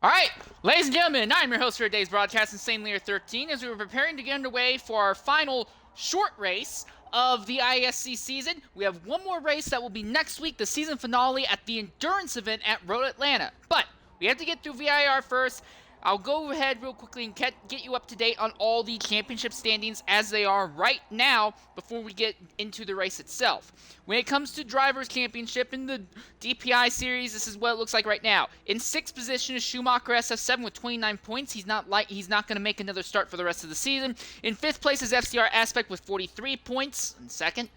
Alright, ladies and gentlemen, I'm your host for today's broadcast, InsaneLear13, as we were preparing to get underway for our final short race of the IESC season. We have one more race that will be next week, the season finale at the endurance event at Road Atlanta. But we have to get through VIR first. I'll go ahead real quickly and get you up to date on all the championship standings as they are right now before we get into the race itself. When it comes to Drivers' Championship in the DPI series, this is what it looks like right now. In 6th position is Schumacher SF7 with 29 points. He's not going to make another start for the rest of the season. In 5th place is FCR Aspect with 43 points. In 2nd,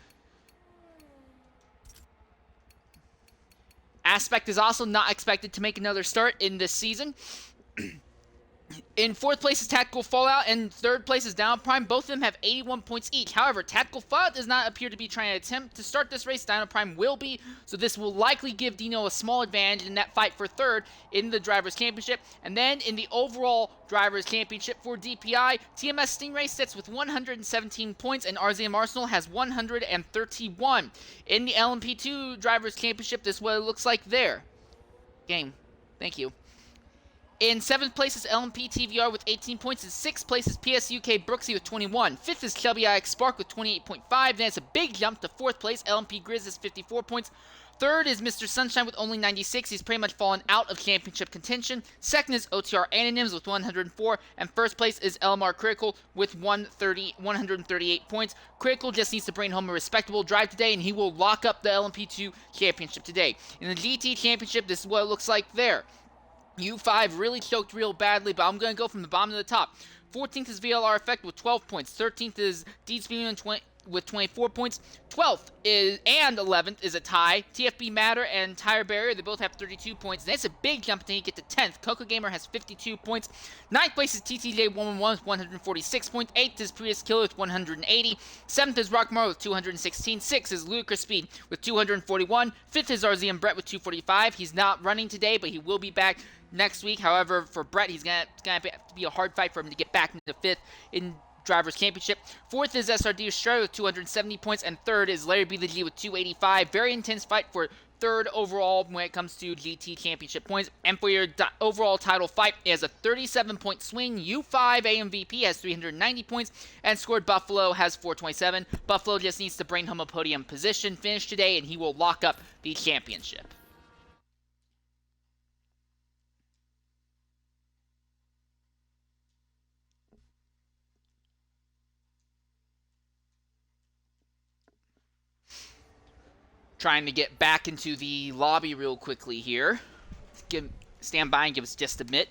Aspect is also not expected to make another start in this season. In 4th place is Tact1call Fall0ut, and 3rd place is Dino Prime. Both of them have 81 points each. However, Tact1call Fall0ut does not appear to be trying to attempt to start this race. Dino Prime will be, so this will likely give Dino a small advantage in that fight for 3rd in the Drivers' Championship. And then in the overall Drivers' Championship for DPI, TMS Stingray sits with 117 points, and RZM Arsenal has 131. In the LMP2 Drivers' Championship, this is what it looks like there. Game. Thank you. In 7th place is LMP TVR with 18 points. In 6th place is PSUK Brooksy with 21. 5th is Chubby IX Spark with 28.5. Then it's a big jump to 4th place. LMP Grizz is 54 points. 3rd is Mr. Sunshine with only 96. He's pretty much fallen out of championship contention. 2nd is OTR Anonyms with 104. And 1st place is LMR Critical with 138 points. Critical just needs to bring home a respectable drive today, and he will lock up the LMP2 championship today. In the GT championship, this is what it looks like there. U5 really choked real badly, but I'm going to go from the bottom to the top. 14th is VLR Effect with 12 points. 13th is Speed with 24 points. 12th is, and 11th is a tie. TFB Matter and Tire Barrier, they both have 32 points. That's a big jump until you get to 10th. Coco Gamer has 52 points. 9th place is TTJ111 with 146 points. 8th is Prius Killer with 180. 7th is Rockmar with 216. 6th is Ludicrous Speed with 241. 5th is RZM Brett with 245. He's not running today, but he will be back next week. However, for Brett, he's going to have to be a hard fight for him to get back into 5th in Drivers' Championship. 4th is SRD Australia with 270 points, and 3rd is larrybtheg with 285. Very intense fight for 3rd overall when it comes to GT Championship points. And for your overall title fight, it has a 37-point swing. U5 AMVP has 390 points, and Scored Buffalo has 427. Buffalo just needs to bring home a podium position finish today, and he will lock up the championship. Trying to get back into the lobby real quickly here. Stand by and give us just a minute.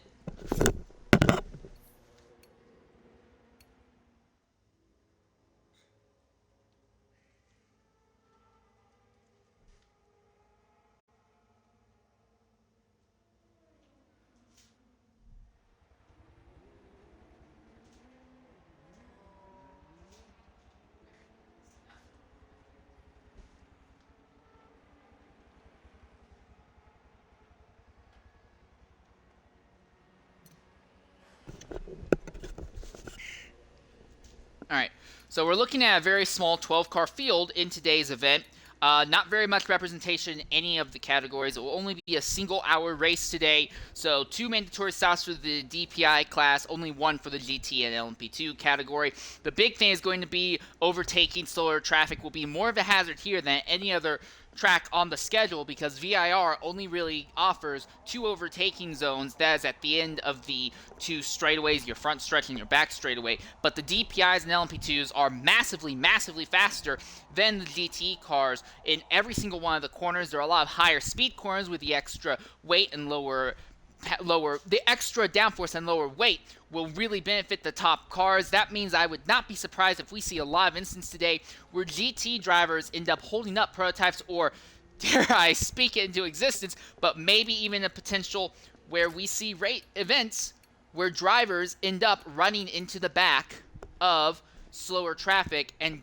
Alright, so we're looking at a very small 12-car field in today's event. Not very much representation in any of the categories. It will only be a single-hour race today. So 2 mandatory stops for the DPI class, only 1 for the GT and LMP2 category. The big thing is going to be overtaking slower traffic will be more of a hazard here than any other track on the schedule, because VIR only really offers 2 overtaking zones. That is at the end of the 2 straightaways, your front stretch and your back straightaway. But the DPIs and LMP2s are massively faster than the GT cars in every single one of the corners. There are a lot of higher speed corners with the extra weight and the extra downforce and lower weight will really benefit the top cars. That means I would not be surprised if we see a lot of instances today where GT drivers end up holding up prototypes, or dare I speak it into existence, but maybe even a potential where we see events where drivers end up running into the back of slower traffic and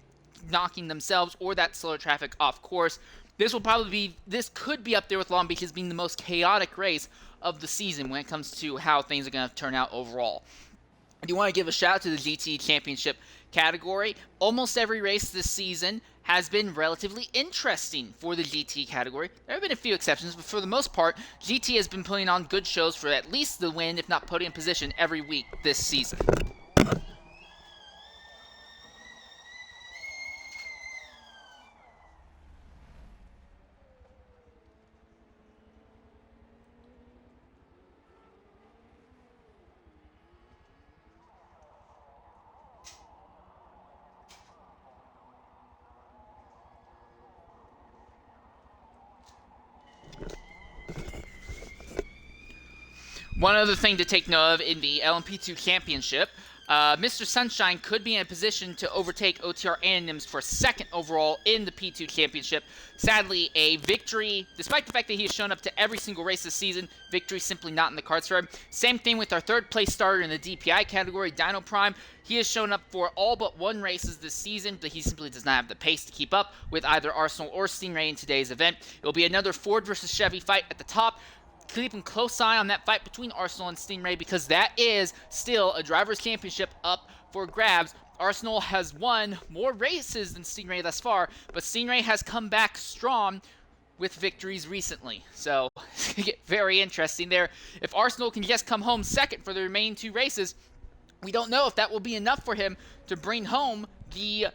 knocking themselves or that slower traffic off course. This could be up there with Long Beach as being the most chaotic race of the season when it comes to how things are going to turn out overall. I do want to give a shout out to the GT Championship category. Almost every race this season has been relatively interesting for the GT category. There have been a few exceptions, but for the most part, GT has been putting on good shows for at least the win, if not podium position, every week this season. One other thing to take note of in the LMP2 Championship, Mr. Sunshine could be in a position to overtake OTR Anonyms for second overall in the P2 Championship. Sadly, a victory, despite the fact that he has shown up to every single race this season, victory simply not in the cards for him. Same thing with our third place starter in the DPI category, Dino Prime. He has shown up for all but one races this season, but he simply does not have the pace to keep up with either Arsenal or Stingray in today's event. It will be another Ford versus Chevy fight at the top. Keep a close eye on that fight between Arsenal and Stingray because that is still a Drivers' Championship up for grabs. Arsenal has won more races than Stingray thus far, but Stingray has come back strong with victories recently. So it's going to get very interesting there. If Arsenal can just come home second for the remaining two races, we don't know if that will be enough for him to bring home the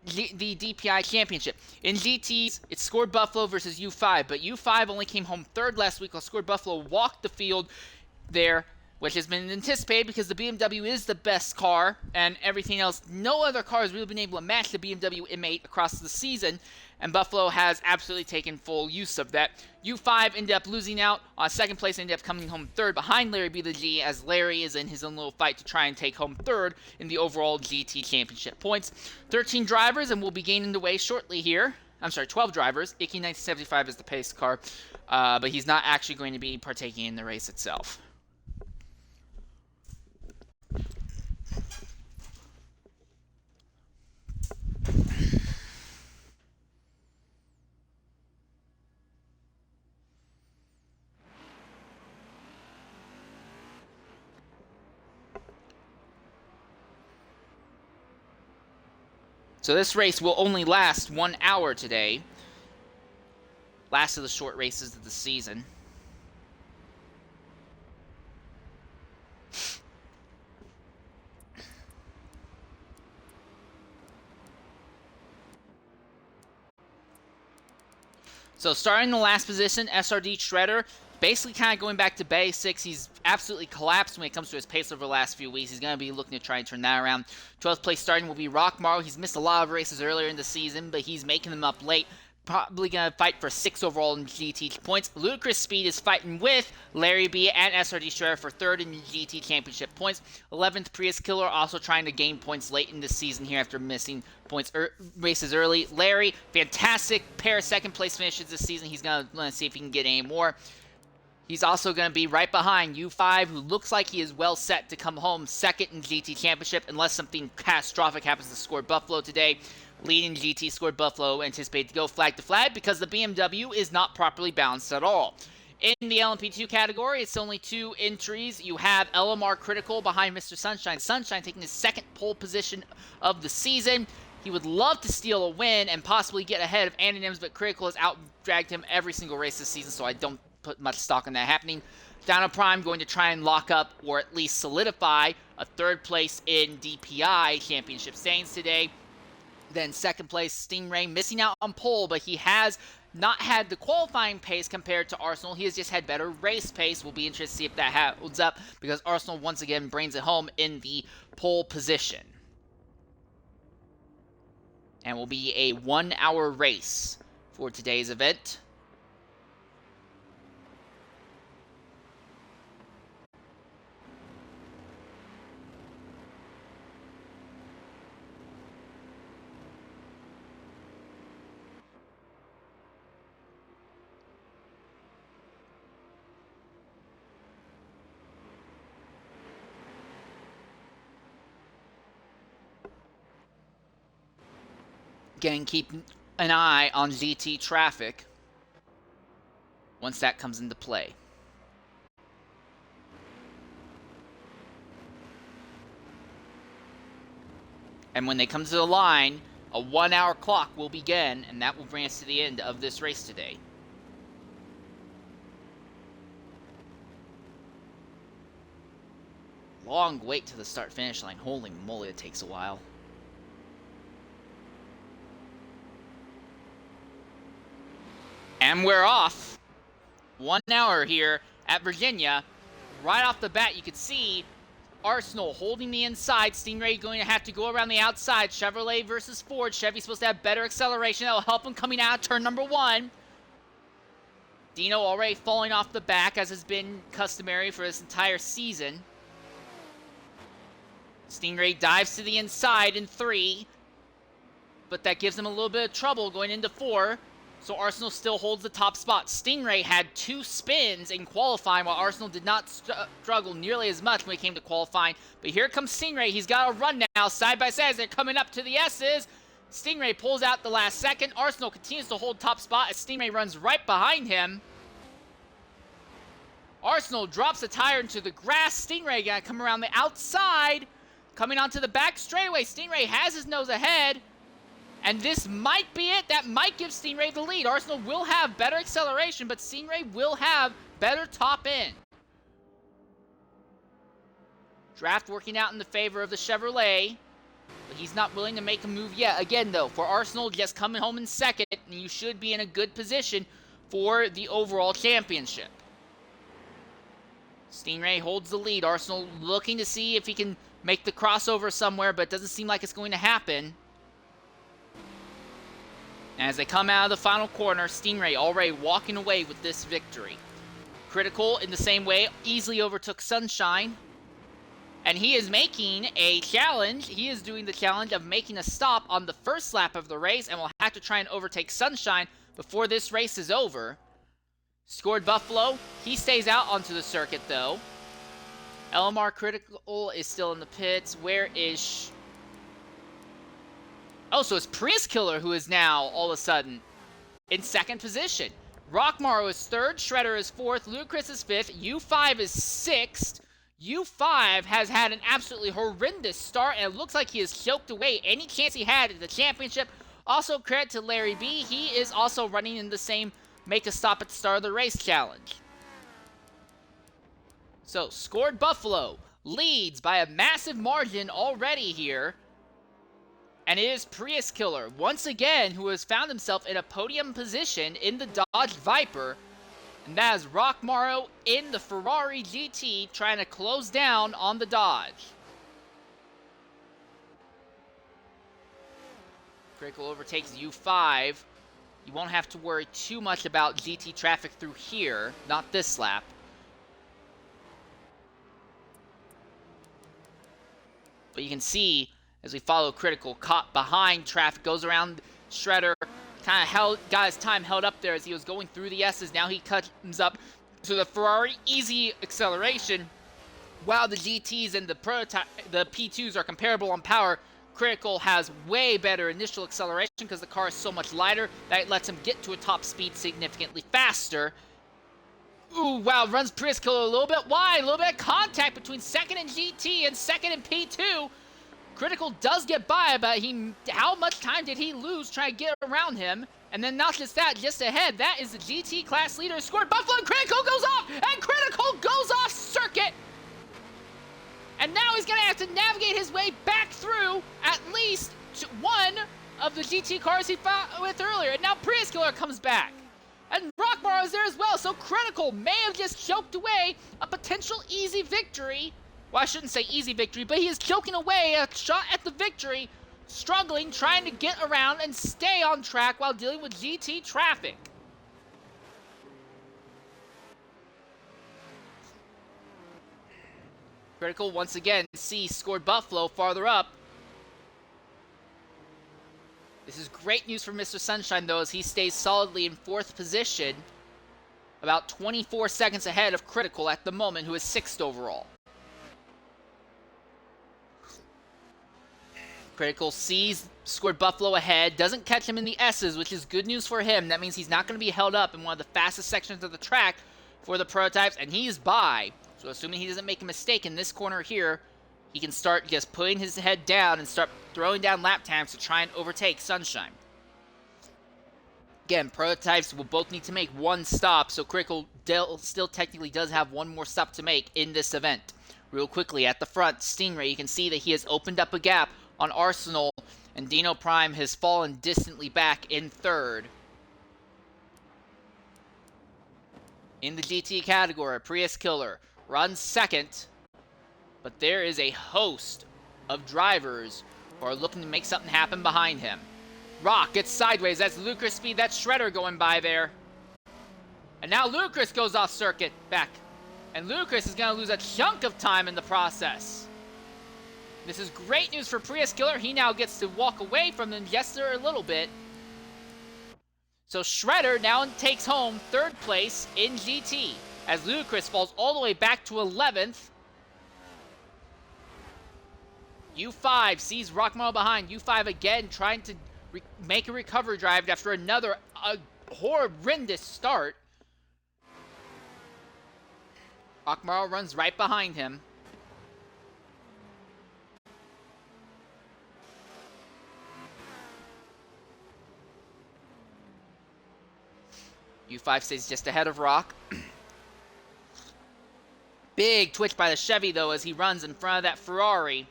DPI Championship. In GTs, it's Scored Buffalo versus U5, but U5 only came home third last week while Scored Buffalo walked the field there, which has been anticipated because the BMW is the best car and everything else. No other car has really been able to match the BMW M8 across the season, and Buffalo has absolutely taken full use of that. U5 ended up losing out. Second place ended up coming home third behind Larrybtheg, as Larry is in his own little fight to try and take home third in the overall GT Championship points. 13 drivers, and we'll be gaining the way shortly here. I'm sorry, 12 drivers. Icky 1975 is the pace car, but he's not actually going to be partaking in the race itself. So this race will only last 1 hour today. Last of the short races of the season. So starting in the last position, SRD Shredder, basically kind of going back to basics. He's absolutely collapsed when it comes to his pace over the last few weeks. He's going to be looking to try and turn that around. 12th place starting will be Rockmar. He's missed a lot of races earlier in the season, but he's making them up late. Probably going to fight for 6 overall in GT points. Ludicrous Speed is fighting with Larry B and SRD Shredder for 3rd in GT Championship points. 11th Prius Killer also trying to gain points late in the season here after missing points races early. Larry, fantastic pair of 2nd place finishes this season. He's going to see if he can get any more. He's also going to be right behind U5, who looks like he is well set to come home 2nd in GT Championship unless something catastrophic happens to Scored Buffalo today. Leading GT Scored Buffalo anticipated to go flag to flag because the BMW is not properly balanced at all. In the LMP2 category, it's only 2 entries. You have LMR Critical behind Mr. Sunshine. Sunshine taking his 2nd pole position of the season. He would love to steal a win and possibly get ahead of Anonyms, but Critical has out-dragged him every single race this season, so I don't put much stock in that happening. Dino Prime going to try and lock up or at least solidify a 3rd place in DPI Championship standings today. Then 2nd place, Stingray, missing out on pole, but he has not had the qualifying pace compared to Arsenal. He has just had better race pace. We'll be interested to see if that holds up because Arsenal once again brings it home in the pole position. And will be a 1-hour race for today's event. Again, keep an eye on GT traffic once that comes into play. And when they come to the line, A 1 hour clock will begin, and that will bring us to the end of this race today. Long wait to the start-finish line. Holy moly, it takes a while. And we're off. 1 hour here at Virginia. Right off the bat, you can see Arsenal holding the inside. Stingray going to have to go around the outside. Chevrolet versus Ford. Chevy's supposed to have better acceleration. That will help him coming out of turn number 1. Dino already falling off the back, as has been customary for this entire season. Stingray dives to the inside in 3. But that gives him a little bit of trouble going into 4. So Arsenal still holds the top spot. Stingray had 2 spins in qualifying, while Arsenal did not struggle nearly as much when it came to qualifying. But here comes Stingray. He's got a run now, side by side as they're coming up to the S's. Stingray pulls out the last second. Arsenal continues to hold top spot as Stingray runs right behind him. Arsenal drops a tire into the grass. Stingray gonna come around the outside. Coming onto the back straightaway. Stingray has his nose ahead. And this might be it. That might give Stingray the lead. Arsenal will have better acceleration, but Stingray will have better top end. Draft working out in the favor of the Chevrolet, but he's not willing to make a move yet. Again, though, for Arsenal, just coming home in second, and you should be in a good position for the overall championship. Stingray holds the lead. Arsenal looking to see if he can make the crossover somewhere, but it doesn't seem like it's going to happen. As they come out of the final corner, Stingray already walking away with this victory. Critical, in the same way, easily overtook Sunshine. And he is making a challenge. He is doing the challenge of making a stop on the first lap of the race, and will have to try and overtake Sunshine before this race is over. Scored Buffalo. He stays out onto the circuit, though. LMR Critical is still in the pits. Where is... Oh, so it's Prius Killer who is now, all of a sudden, in second position. Rockmaro is 3rd, Shredder is 4th, Ludacris is 5th, U5 is 6th. U5 has had an absolutely horrendous start, and it looks like he has choked away any chance he had at the championship. Also, credit to Larry B. He is also running in the same make a stop at the start of the race challenge. So, Scored Buffalo leads by a massive margin already here. And it is Prius Killer, once again, who has found himself in a podium position in the Dodge Viper. And that is Rockmaro in the Ferrari GT trying to close down on the Dodge. Critical overtakes U5. You won't have to worry too much about GT traffic through here, not this lap. But you can see, as we follow Critical, caught behind traffic, goes around Shredder, kind of got his time held up there as he was going through the S's. Now he comes up to the Ferrari, easy acceleration. While the GTs and the P2s are comparable on power, Critical has way better initial acceleration because the car is so much lighter that it lets him get to a top speed significantly faster. Ooh, wow, runs Prius Killer a little bit wide, a little bit of contact between 2nd and GT and 2nd and P2. Critical does get by, but how much time did he lose trying to get around him? And then not just that, just ahead, that is the GT class leader. Scored Buffalo, and Critical goes off, and Critical goes off circuit. And now he's gonna have to navigate his way back through at least one of the GT cars he fought with earlier. And now Prius Killer comes back. And Rockmaro is there as well, so Critical may have just choked away a potential easy victory. Well, I shouldn't say easy victory, but he is choking away a shot at the victory, struggling, trying to get around and stay on track while dealing with GT traffic. Critical, once again, Scored Buffalo farther up. This is great news for Mr. Sunshine, though, as he stays solidly in 4th position, about 24 seconds ahead of Critical at the moment, who is 6th overall. Critical sees Scored Buffalo ahead, doesn't catch him in the S's, which is good news for him. That means he's not going to be held up in one of the fastest sections of the track for the prototypes, and he's by. So assuming he doesn't make a mistake in this corner here, he can start just putting his head down and start throwing down lap times to try and overtake Sunshine. Again, prototypes will both need to make one stop, so Critical still technically does have one more stop to make in this event. Real quickly, at the front, Stingray, you can see that he has opened up a gap on Arsenal, and Dino Prime has fallen distantly back in third. In the GT category, Prius Killer runs second, but there is a host of drivers who are looking to make something happen behind him. Rock gets sideways. That's Ludicrous Speed. That's Shredder going by there. And now Ludicrous goes off circuit back. And Ludicrous is going to lose a chunk of time in the process. This is great news for Prius Killer. He now gets to walk away from them just a little bit. So Shredder now takes home third place in GT as Ludicrous falls all the way back to 11th. U5 sees Rockmaro behind. U5 again trying to make a recovery drive after another horrendous start. Rockmaro runs right behind him. U5 stays just ahead of Rock. Big twitch by the Chevy, though, as he runs in front of that Ferrari.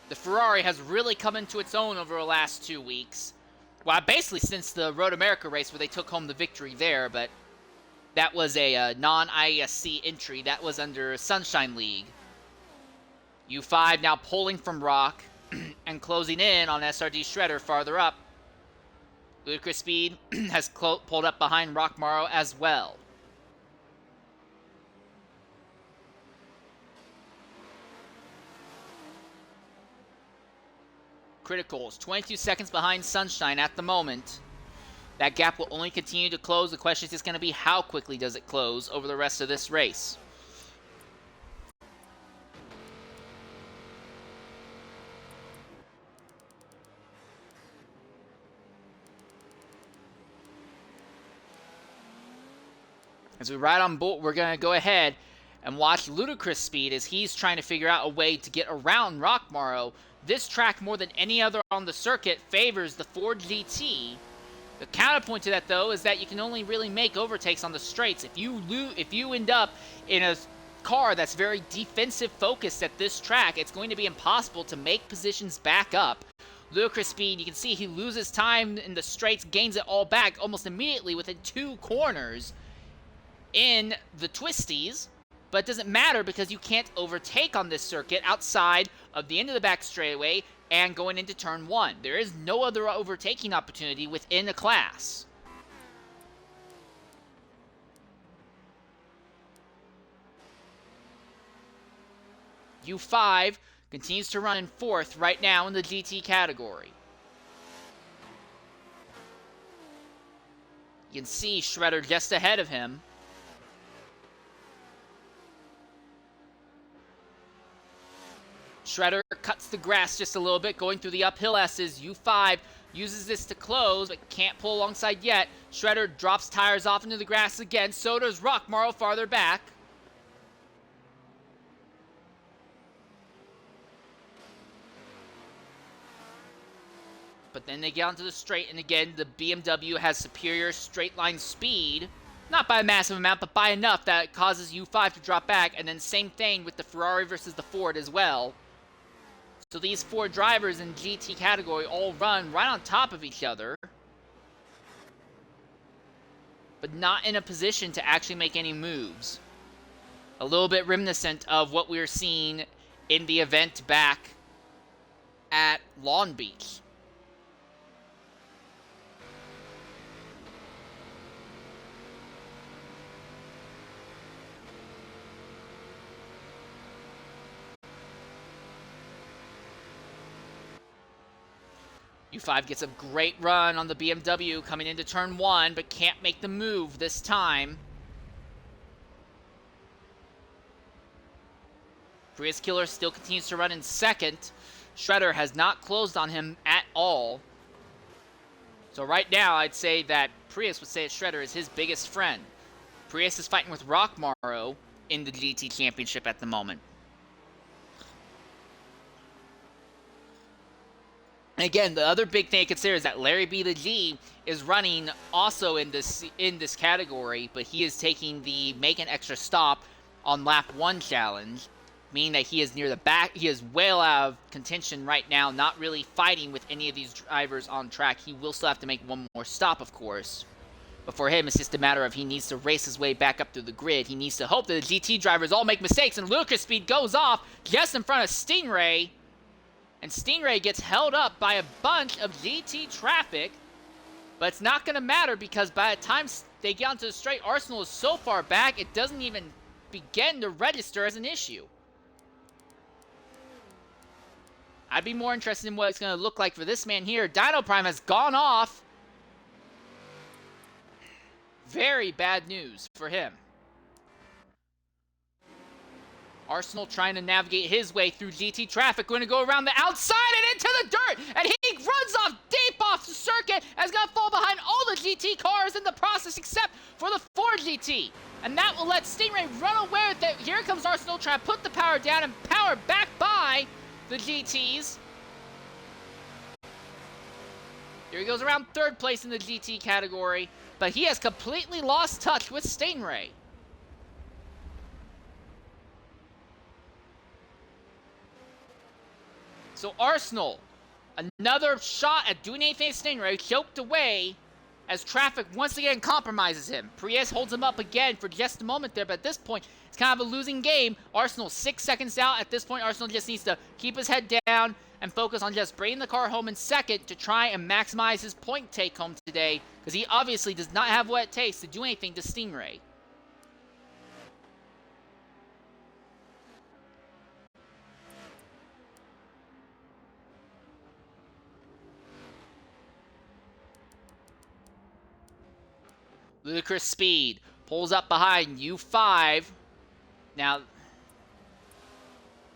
The Ferrari has really come into its own over the last 2 weeks. Well, basically since the Road America race where they took home the victory there, but that was a non-IESC entry. That was under Sunshine League. U5 now pulling from Rock and closing in on SRD Shredder farther up. Ludicrous Speed has pulled up behind Rockmaro as well. Criticals, 22 seconds behind Sunshine at the moment. That gap will only continue to close. The question is just going to be how quickly does it close over the rest of this race. As we ride on board, we're going to go ahead and watch Ludicrous Speed as he's trying to figure out a way to get around Rockmaro. This track, more than any other on the circuit, favors the Ford GT. The counterpoint to that, though, is that you can only really make overtakes on the straights. If you end up in a car that's very defensive focused at this track, it's going to be impossible to make positions back up. Ludicrous Speed, you can see he loses time in the straights, gains it all back almost immediately within 2 corners in the twisties. But it doesn't matter because you can't overtake on this circuit outside of the end of the back straightaway and going into turn 1. There is no other overtaking opportunity within the class. U5 continues to run in 4th right now in the GT category. You can see Shredder just ahead of him. Shredder cuts the grass just a little bit, going through the uphill S's. U5 uses this to close, but can't pull alongside yet. Shredder drops tires off into the grass again. So does Rockmaro farther back. But then they get onto the straight, and again, the BMW has superior straight line speed. Not by a massive amount, but by enough that it causes U5 to drop back. And then same thing with the Ferrari versus the Ford as well. So these 4 drivers in GT category all run right on top of each other, but not in a position to actually make any moves. A little bit reminiscent of what we were seeing in the event back at Long Beach. U5 gets a great run on the BMW coming into turn 1, but can't make the move this time. Prius Killer still continues to run in 2nd. Shredder has not closed on him at all. So right now, I'd say that Prius would say that Shredder is his biggest friend. Prius is fighting with Rockmaro in the GT Championship at the moment. And again, the other big thing to consider is that larrybtheg is running also in this category, but he is taking the make an extra stop on lap 1 challenge, meaning that he is near the back. He is well out of contention right now, not really fighting with any of these drivers on track. He will still have to make one more stop, of course. But for him, it's just a matter of he needs to race his way back up through the grid. He needs to hope that the GT drivers all make mistakes, and Ludicrous Speed goes off just in front of Stingray. And Stingray gets held up by a bunch of GT traffic. But it's not going to matter because by the time they get onto the straight, Arsenal is so far back, it doesn't even begin to register as an issue. I'd be more interested in what it's going to look like for this man here. Dino Prime has gone off. Very bad news for him. Arsenal trying to navigate his way through GT traffic. Going to go around the outside and into the dirt. And he runs off deep off the circuit. And is going to fall behind all the GT cars in the process except for the Ford GT. And that will let Stingray run away with it. Here comes Arsenal trying to put the power down and power back by the GTs. Here he goes around 3rd place in the GT category. But he has completely lost touch with Stingray. So Arsenal, another shot at doing anything to Stingray, choked away as traffic once again compromises him. Prius holds him up again for just a moment there, but at this point, it's kind of a losing game. Arsenal 6 seconds out. At this point, Arsenal just needs to keep his head down and focus on just bringing the car home in 2nd to try and maximize his point take home today, because he obviously does not have what it takes to do anything to Stingray. Ludicrous Speed pulls up behind U5. Now,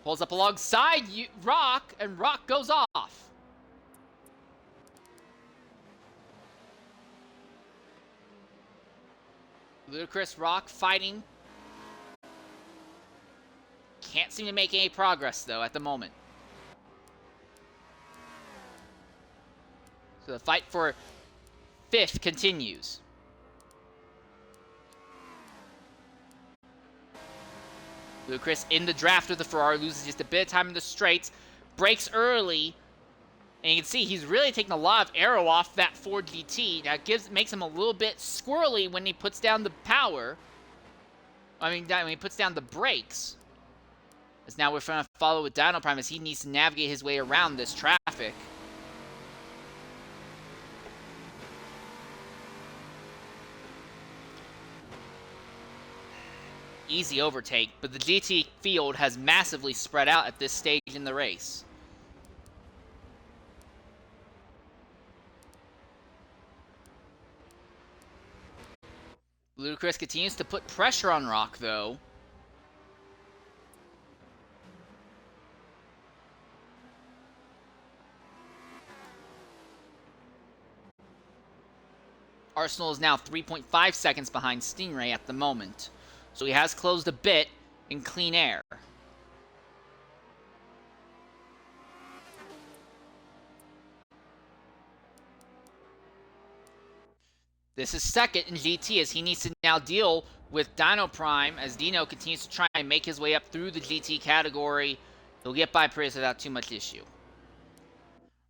pulls up alongside Rock, and Rock goes off. Ludicrous, Rock fighting. Can't seem to make any progress, though, at the moment. So the fight for 5th continues. Ludicrous in the draft of the Ferrari, loses just a bit of time in the straights, breaks early, and you can see he's really taking a lot of aero off that Ford GT. That makes him a little bit squirrely when he puts down the power. I mean, when he puts down the brakes. As now we're trying to follow with Dino Prime as he needs to navigate his way around this traffic. Easy overtake, but the GT field has massively spread out at this stage in the race. Ludicrous continues to put pressure on Rock, though. Arsenal is now 3.5 seconds behind Stingray at the moment. So he has closed a bit in clean air. This is 2nd in GT as he needs to now deal with Dino Prime as Dino continues to try and make his way up through the GT category. He'll get by Prius without too much issue.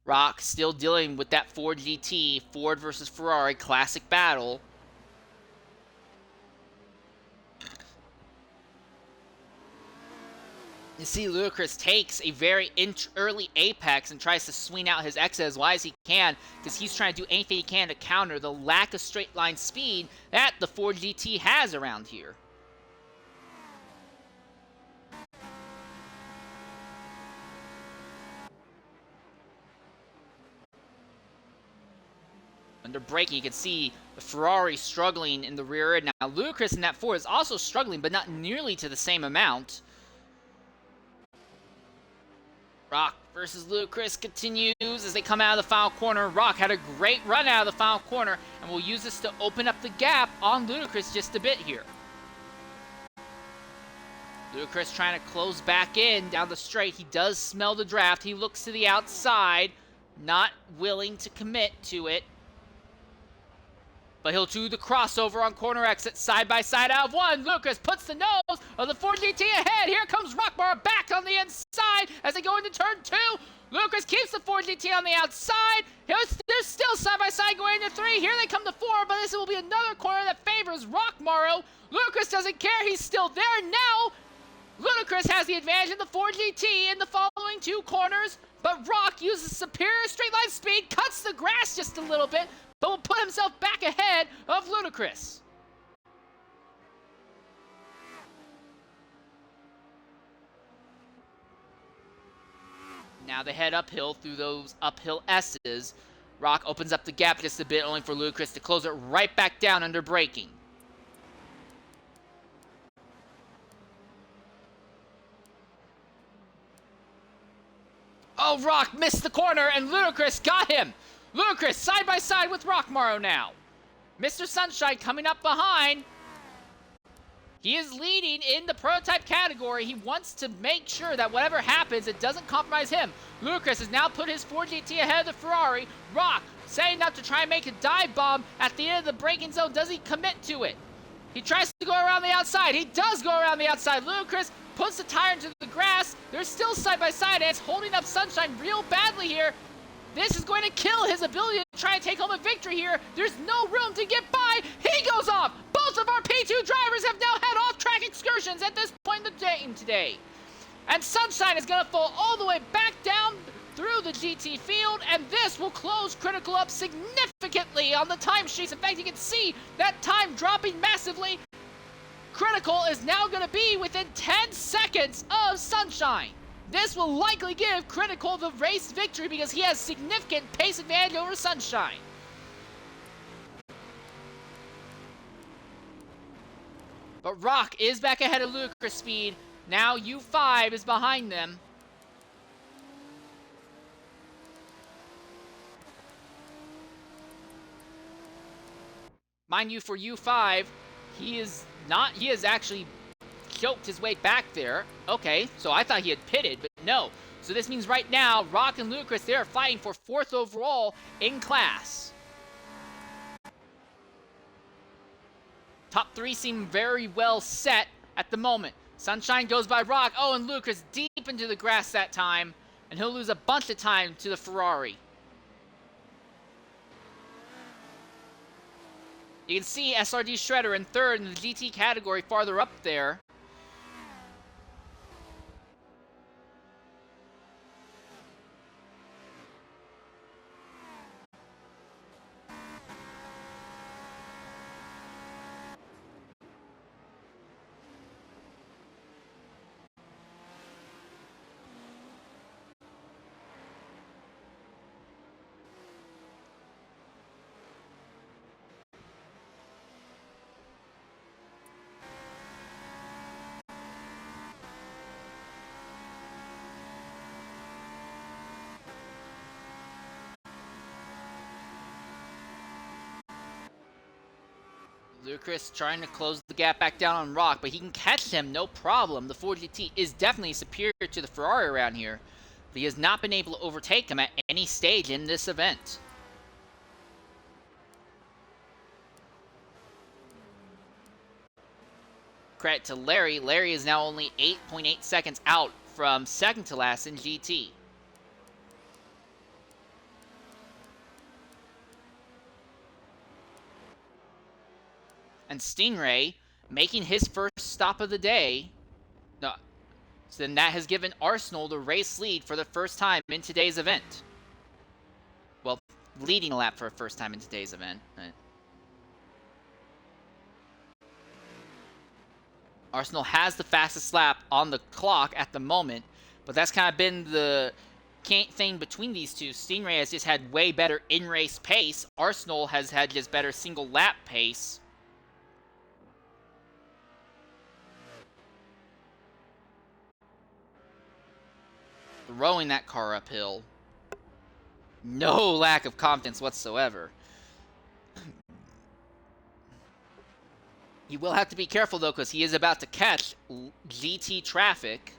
Rock still dealing with that Ford GT, Ford versus Ferrari classic battle. You see Ludicrous takes a very early apex and tries to swing out his exit as wide as he can because he's trying to do anything he can to counter the lack of straight line speed that the Ford GT has around here. Under braking, you can see the Ferrari struggling in the rear end. Now, Ludicrous in that Ford is also struggling, but not nearly to the same amount. Rock versus Ludicrous continues as they come out of the final corner. Rock had a great run out of the final corner, and we'll use this to open up the gap on Ludicrous just a bit here. Ludicrous trying to close back in down the straight. He does smell the draft. He looks to the outside. not willing to commit to it. But he'll do the crossover on corner exit, side by side out of one. Lucas puts the nose of the Ford GT ahead. Here comes Rockmar back on the inside as they go into turn 2. Lucas keeps the Ford GT on the outside. They're still side by side going into 3. Here they come to 4, but this will be another corner that favors Rockmar. Lucas doesn't care. He's still there now. Ludicrous has the advantage of the Ford GT in the following 2 corners, but Rock uses superior straight line speed, cuts the grass just a little bit, but will put himself back ahead of Ludicrous. Now they head uphill through those uphill S's. Rock opens up the gap just a bit, only for Ludicrous to close it right back down under braking. Oh, Rock missed the corner, and Ludicrous got him. Ludicrous side by side with Rockmaro now. Mr. Sunshine coming up behind. He is leading in the prototype category. He wants to make sure that whatever happens, it doesn't compromise him. Ludicrous has now put his Ford GT ahead of the Ferrari. Rock setting up to try and make a dive bomb at the end of the braking zone. Does he commit to it? He tries to go around the outside. He does go around the outside. Ludicrous puts the tire into the grass. They're still side by side, and it's holding up Sunshine real badly here. This is going to kill his ability to try and take home a victory here. There's no room to get by. He goes off. Both of our P2 drivers have now had off-track excursions at this point in the game today. And Sunshine is going to fall all the way back down through the GT field, and this will close Critical up significantly on the timesheets. In fact, you can see that time dropping massively. Critical is now going to be within 10 seconds of Sunshine. This will likely give Critical the race victory because he has significant pace advantage over Sunshine. But Rock is back ahead of Ludicrous speed. Now U5 is behind them. Mind you, for U5, he has actually choked his way back there. Okay, so I thought he had pitted, but no. So this means right now, Rock and Ludicrous, they are fighting for 4th overall in class. Top 3 seem very well set at the moment. Sunshine goes by Rock. Oh, and Ludicrous deep into the grass that time, and he'll lose a bunch of time to the Ferrari. You can see SRD Shredder in 3rd in the GT category farther up there. Ludicrous trying to close the gap back down on Rock, but he can catch him, no problem. The Ford GT is definitely superior to the Ferrari around here, but he has not been able to overtake him at any stage in this event. Credit to Larry. Larry is now only 8.8 seconds out from 2nd to last in GT. And Stingray making his first stop of the day. No, so then that has given Arsenal the race lead for the first time in today's event. Well, leading a lap for the first time in today's event. Arsenal has the fastest lap on the clock at the moment, but that's kind of been the thing between these two. Stingray has just had way better in-race pace. Arsenal has had just better single lap pace. Throwing that car uphill. No lack of confidence whatsoever. He will have to be careful, though, because he is about to catch GT traffic.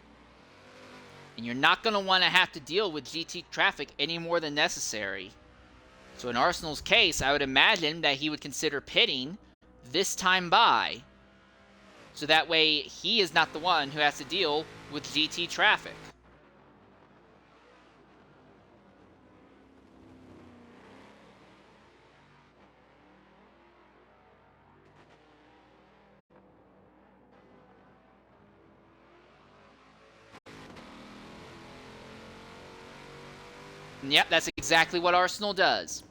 And you're not going to want to have to deal with GT traffic any more than necessary. So in Arsenal's case, I would imagine that he would consider pitting this time by. So that way, he is not the one who has to deal with GT traffic. And yep, that's exactly what Arsenal does.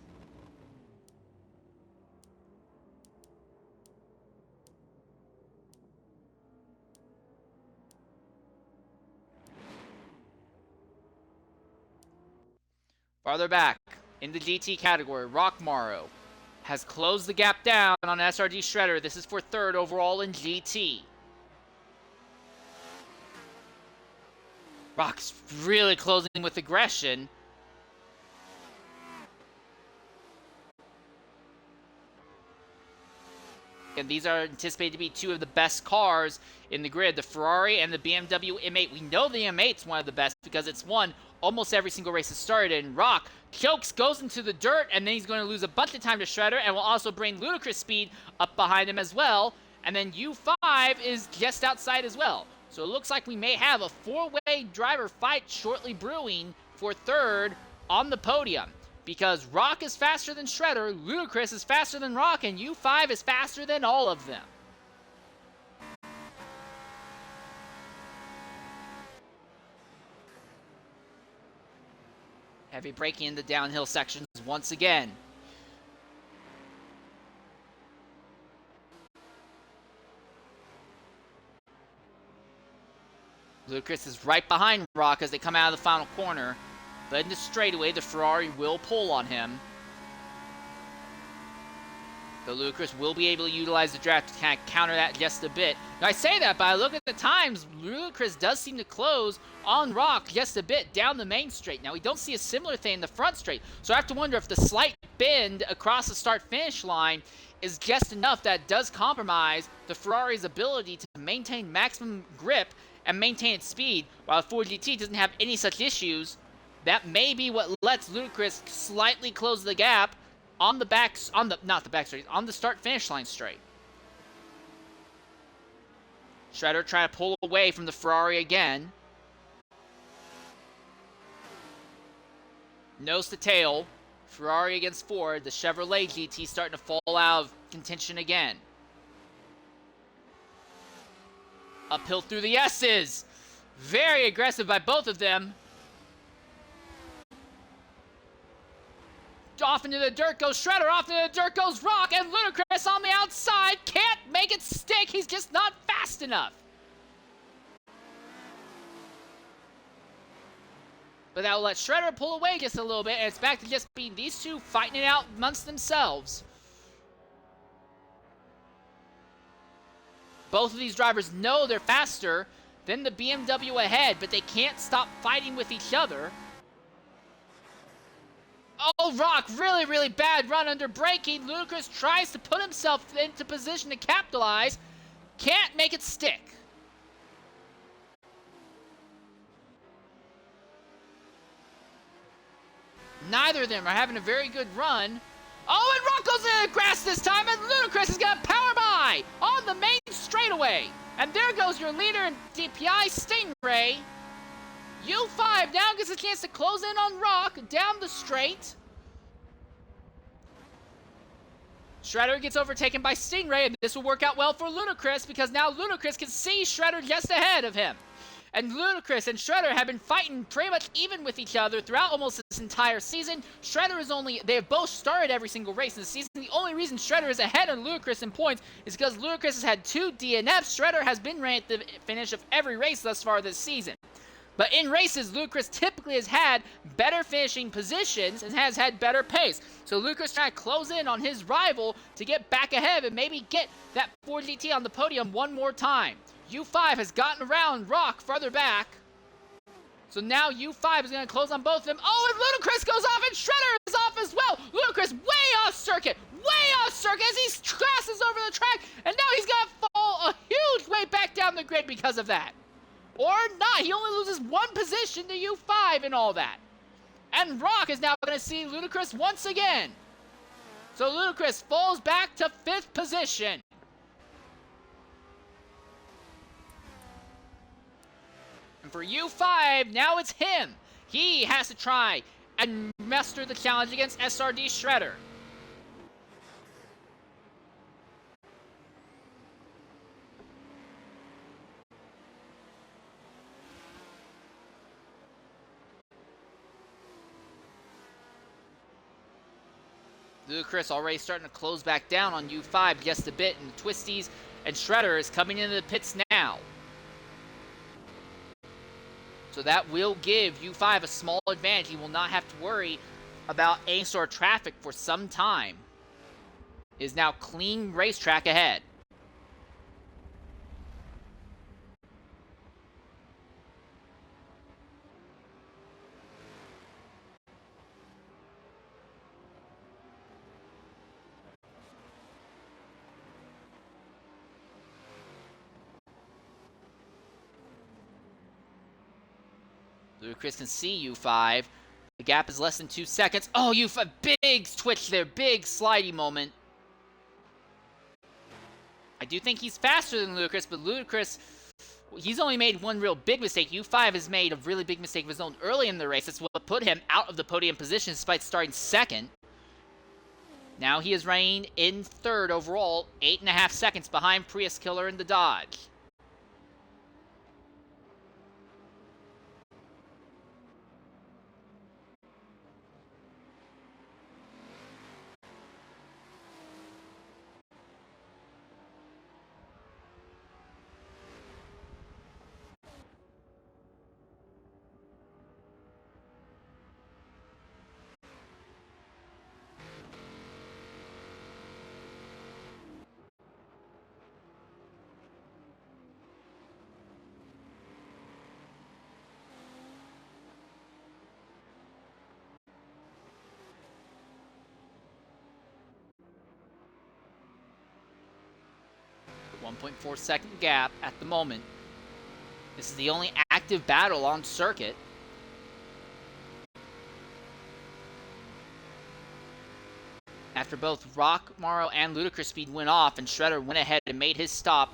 Farther back, in the GT category, Rockmaro has closed the gap down on SRD Shredder. This is for third overall in GT. Rock's really closing with aggression. And these are anticipated to be two of the best cars in the grid, the Ferrari and the BMW M8. We know the M8's one of the best because it's won almost every single race it started. And Rock chokes, goes into the dirt, and then he's going to lose a bunch of time to Shredder and will also bring ludicrous speed up behind him as well. And then U5 is just outside as well. So it looks like we may have a four-way driver fight shortly brewing for third on the podium. Because Rock is faster than Shredder, Ludicrous is faster than Rock, and U5 is faster than all of them. Heavy braking in the downhill sections once again. Ludicrous is right behind Rock as they come out of the final corner. But in the straightaway, the Ferrari will pull on him. So Ludicrous will be able to utilize the draft to kind of counter that just a bit. Now I say that, but I look at the times, Ludicrous does seem to close on Rock just a bit down the main straight. Now we don't see a similar thing in the front straight, so I have to wonder if the slight bend across the start-finish line is just enough that does compromise the Ferrari's ability to maintain maximum grip and maintain its speed, while the Ford GT doesn't have any such issues. That may be what lets Ludicrous slightly close the gap on the on the start-finish line straight. Shredder trying to pull away from the Ferrari again. Nose to tail. Ferrari against Ford. The Chevrolet GT starting to fall out of contention again. Uphill through the S's. Very aggressive by both of them. Off into the dirt goes Shredder, off into the dirt goes Rock, and Ludicrous on the outside can't make it stick. He's just not fast enough. But that will let Shredder pull away just a little bit, and it's back to just being these two fighting it out amongst themselves. Both of these drivers know they're faster than the BMW ahead, but they can't stop fighting with each other. Oh, Rock, really, really bad run under braking. Ludicrous tries to put himself into position to capitalize. Can't make it stick. Neither of them are having a very good run. Oh, and Rock goes into the grass this time, and Ludicrous is going to power by on the main straightaway. And there goes your leader in DPI, Stingray. U5 now gets a chance to close in on Rock down the straight. Shredder gets overtaken by Stingray, and this will work out well for Ludicrous because now Ludicrous can see Shredder just ahead of him. And Ludicrous and Shredder have been fighting pretty much even with each other throughout almost this entire season. Shredder is they have both started every single race in the season. The only reason Shredder is ahead of Ludicrous in points is because Ludicrous has had 2 DNFs. Shredder has been ranked at the finish of every race thus far this season. But in races, Ludicrous typically has had better finishing positions and has had better pace. So Ludicrous trying to close in on his rival to get back ahead and maybe get that Ford GT on the podium one more time. U5 has gotten around Rock farther back. So now U5 is going to close on both of them. Oh, and Ludicrous goes off and Shredder is off as well. Ludicrous way off circuit as he crashes over the track. And now he's going to fall a huge way back down the grid because of that. Or not. He only loses 1 position to U5 and all that. And Rock is now going to see Ludacris once again. So Ludacris falls back to 5th position. And for U5, now it's him. He has to try and master the challenge against SRD Shredder. Ludacris already starting to close back down on U5 just a bit in the twisties, and Shredder is coming into the pits now. So that will give U5 a small advantage. He will not have to worry about any sort of traffic for some time. It is now clean racetrack ahead. Ludacris can see U5. The gap is less than 2 seconds. Oh, U5, big twitch there, big slidey moment. I do think he's faster than Ludacris, but Ludacris, he's only made one real big mistake. U5 has made a really big mistake of his own early in the race. That's what put him out of the podium position despite starting 2nd. Now he is running in 3rd overall, 8.5 seconds behind Prius Killer in the Dodge. .4 second gap at the moment. This is the only active battle on circuit. After both Rock, Morrow, and Ludacris speed went off, and Shredder went ahead and made his stop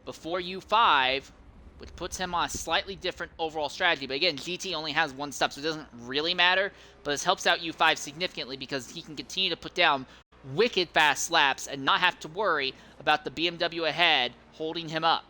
before U5, which puts him on a slightly different overall strategy. But again, GT only has 1 stop, so it doesn't really matter. But this helps out U5 significantly because he can continue to put down wicked fast laps and not have to worry about the BMW ahead holding him up.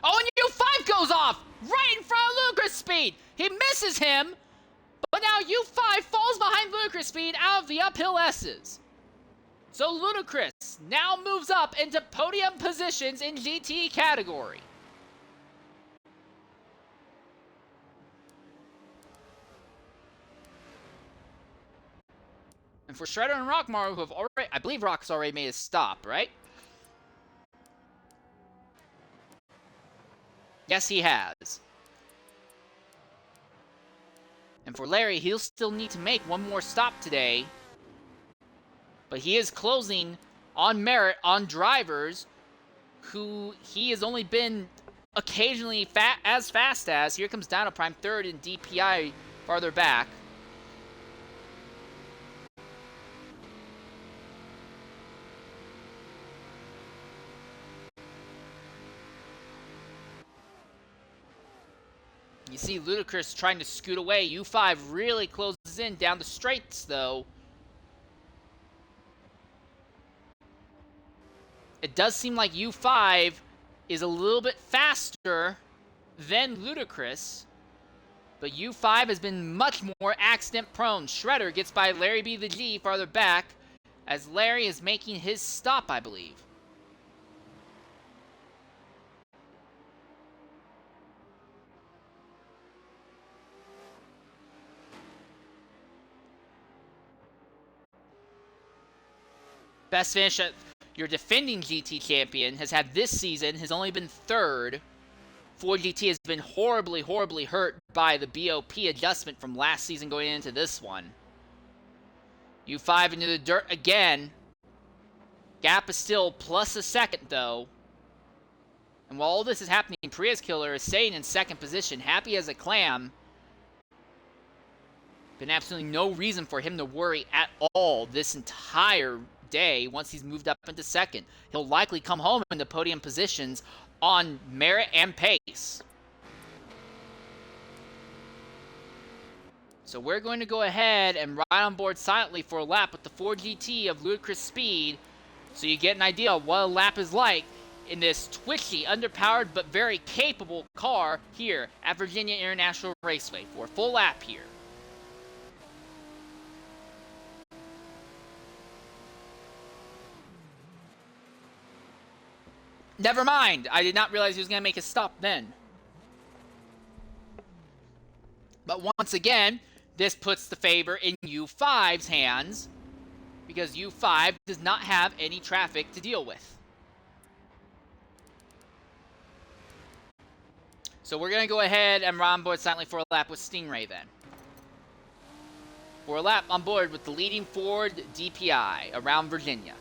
Oh, and U5 goes off right in front of Ludacris speed. He misses him, but now U5 falls behind Ludacris speed out of the uphill S's. So Ludacris now moves up into podium positions in GT category. And for Shredder and Rockmar, who have already, I believe Rock's already made a stop, right? Yes, he has. And for Larry, he'll still need to make one more stop today. But he is closing on merit on drivers who he has only been occasionally as fast as. Here comes Dino Prime 3rd and DPI farther back. You see Ludacris trying to scoot away. U5 really closes in down the straights, though. It does seem like U5 is a little bit faster than Ludacris, but U5 has been much more accident-prone. Shredder gets by LarryBtheg farther back, as Larry is making his stop, I believe. Best finish at your defending GT champion has had this season has only been 3rd. Ford GT has been horribly, horribly hurt by the BOP adjustment from last season going into this one. U5 into the dirt again. Gap is still plus a second, though. And while all this is happening, Prius Killer is staying in 2nd position, happy as a clam. Been absolutely no reason for him to worry at all this entire day once he's moved up into 2nd. He'll likely come home into podium positions on merit and pace. So we're going to go ahead and ride on board silently for a lap with the Ford GT of ludicrous speed so you get an idea of what a lap is like in this twitchy, underpowered, but very capable car here at Virginia International Raceway for a full lap here. Never mind, I did not realize he was going to make a stop then. But once again, this puts the favor in U5's hands because U5 does not have any traffic to deal with. So we're going to go ahead and ride on board silently for a lap with Stingray then. For a lap on board with the leading Ford DPI around Virginia.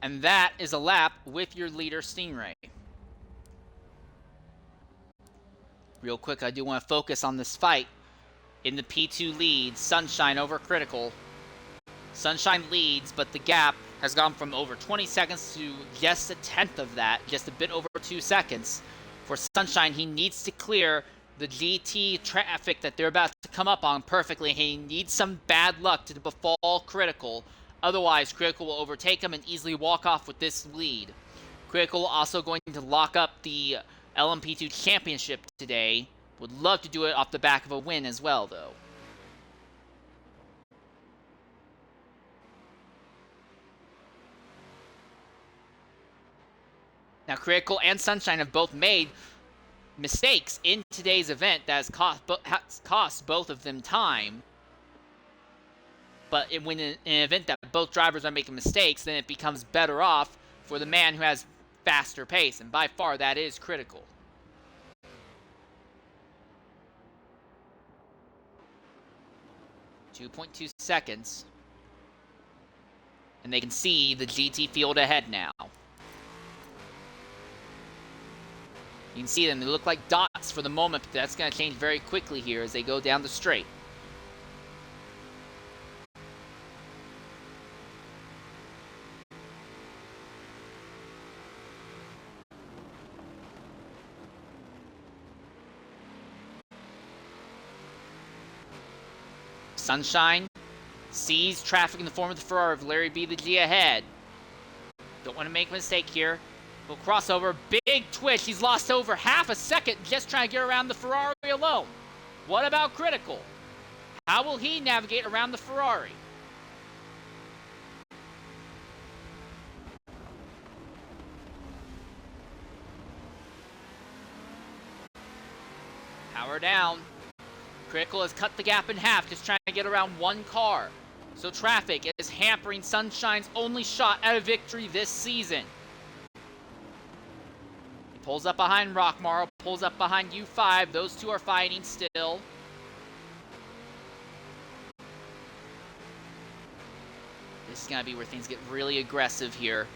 And that is a lap with your leader, Stingray. Real quick, I do want to focus on this fight. In the P2 lead, Sunshine over Critical. Sunshine leads, but the gap has gone from over 20 seconds to just a tenth of that, just a bit over 2 seconds. For Sunshine, he needs to clear the GT traffic that they're about to come up on perfectly. He needs some bad luck to befall Critical. Otherwise, Critical will overtake him and easily walk off with this lead. Critical also going to lock up the LMP2 championship today. Would love to do it off the back of a win as well, though. Now, Critical and Sunshine have both made mistakes in today's event that has cost both of them time. But when in an event that both drivers are making mistakes, then it becomes better off for the man who has faster pace. And by far, that is Critical. .2 seconds. And they can see the GT field ahead now. You can see them. They look like dots for the moment, but that's going to change very quickly here as they go down the straight. Sunshine sees traffic in the form of the Ferrari of LarryBtheg ahead. Don't want to make a mistake here. Full crossover, big twitch. He's lost over half a second just trying to get around the Ferrari alone. What about Critical? How will he navigate around the Ferrari? Power down. Critical has cut the gap in half, just trying to get around one car. So traffic is hampering Sunshine's only shot at a victory this season. He pulls up behind Rockmar, pulls up behind U5. Those two are fighting still. This is going to be where things get really aggressive here.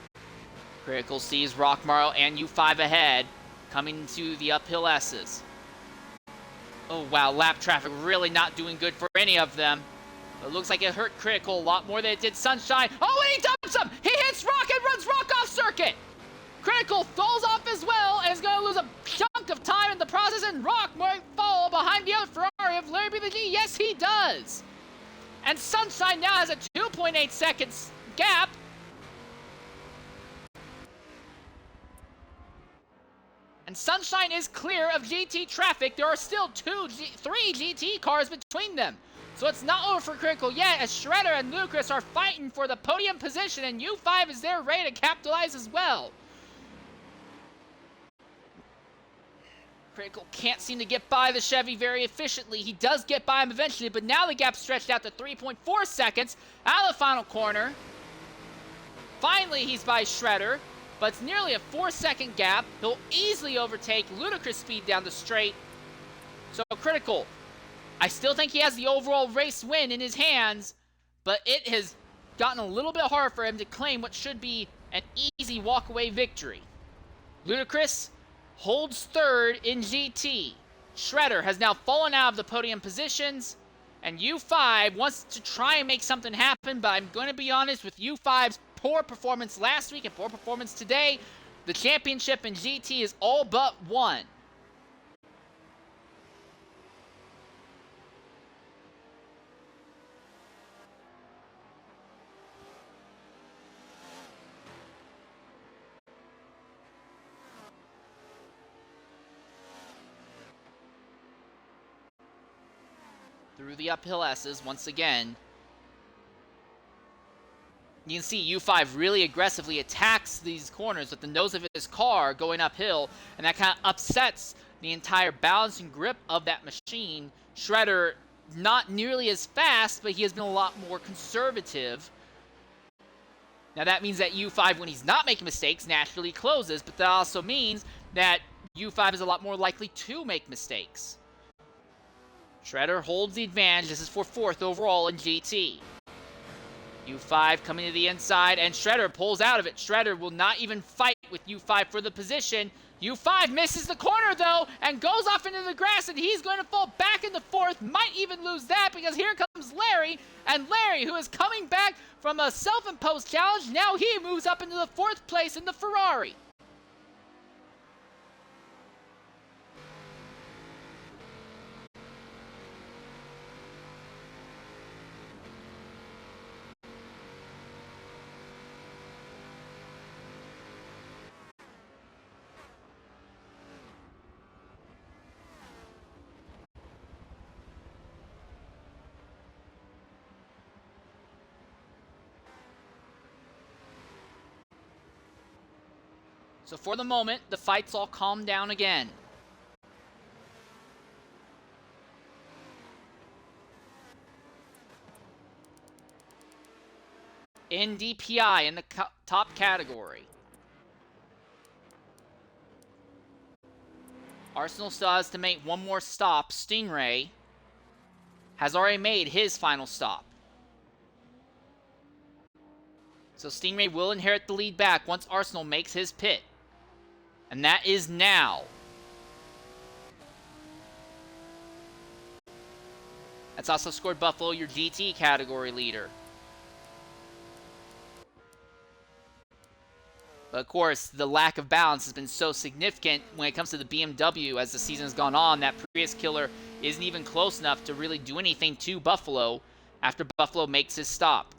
Critical sees Rockmar and U5 ahead, coming to the uphill S's. Oh wow, lap traffic really not doing good for any of them. It looks like it hurt Critical a lot more than it did Sunshine. Oh, and he dumps him! He hits Rock and runs Rock off circuit! Critical falls off as well and is going to lose a chunk of time in the process, and Rock might fall behind the other Ferrari of LMP2. Yes, he does! And Sunshine now has a 2.8 seconds gap. And Sunshine is clear of GT traffic. There are still three GT cars between them. So it's not over for Critical yet, as Shredder and Ludacris are fighting for the podium position, and U5 is there ready to capitalize as well. Critical can't seem to get by the Chevy very efficiently. He does get by him eventually, but now the gap's stretched out to 3.4 seconds out of the final corner. Finally, he's by Shredder, but it's nearly a 4-second gap. He'll easily overtake Ludacris speed down the straight. So Critical, I still think he has the overall race win in his hands, but it has gotten a little bit harder for him to claim what should be an easy walkaway victory. Ludacris holds third in GT. Shredder has now fallen out of the podium positions, and U5 wants to try and make something happen, but I'm going to be honest, with U5's poor performance last week and poor performance today, the championship in GT is all but won. Through the uphill S's once again. You can see U5 really aggressively attacks these corners with the nose of his car going uphill, and that kind of upsets the entire balance and grip of that machine. Shredder, not nearly as fast, but he has been a lot more conservative. Now that means that U5, when he's not making mistakes, naturally closes, but that also means that U5 is a lot more likely to make mistakes. Shredder holds the advantage. This is for 4th overall in GT. U5 coming to the inside, and Shredder pulls out of it. Shredder will not even fight with U5 for the position. U5 misses the corner, though, and goes off into the grass, and he's going to fall back into 4th. Might even lose that, because here comes Larry, and Larry, who is coming back from a self-imposed challenge, now he moves up into the 4th place in the Ferrari. So for the moment, the fight's all calmed down again. Indy PI in the top category. Arsenal still has to make one more stop. Stingray has already made his final stop. So Stingray will inherit the lead back once Arsenal makes his pit. And that is now. That's also scored Buffalo, your GT category leader. But of course, the lack of balance has been so significant when it comes to the BMW as the season has gone on that Prius Killer isn't even close enough to really do anything to Buffalo after Buffalo makes his stop.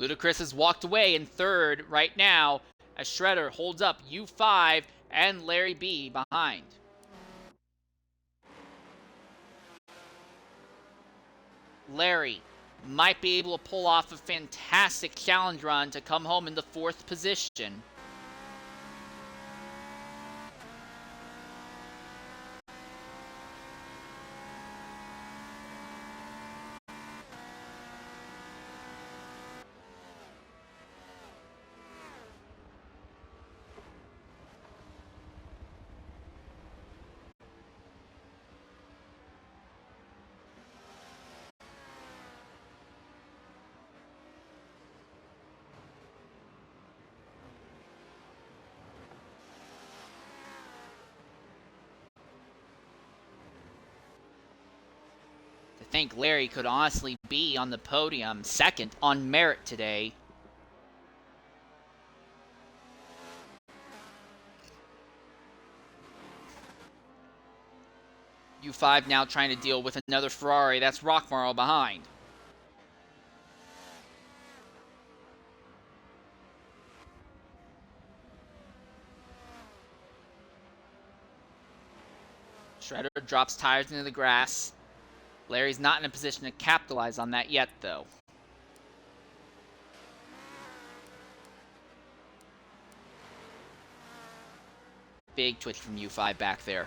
Ludacris has walked away in third right now as Shredder holds up U5 and Larry B behind. Larry might be able to pull off a fantastic challenge run to come home in the 4th position. I think Larry could honestly be on the podium second on merit today. U5 now trying to deal with another Ferrari. That's Rockmarl behind. Shredder drops tires into the grass. Larry's not in a position to capitalize on that yet, though. Big twitch from U5 back there.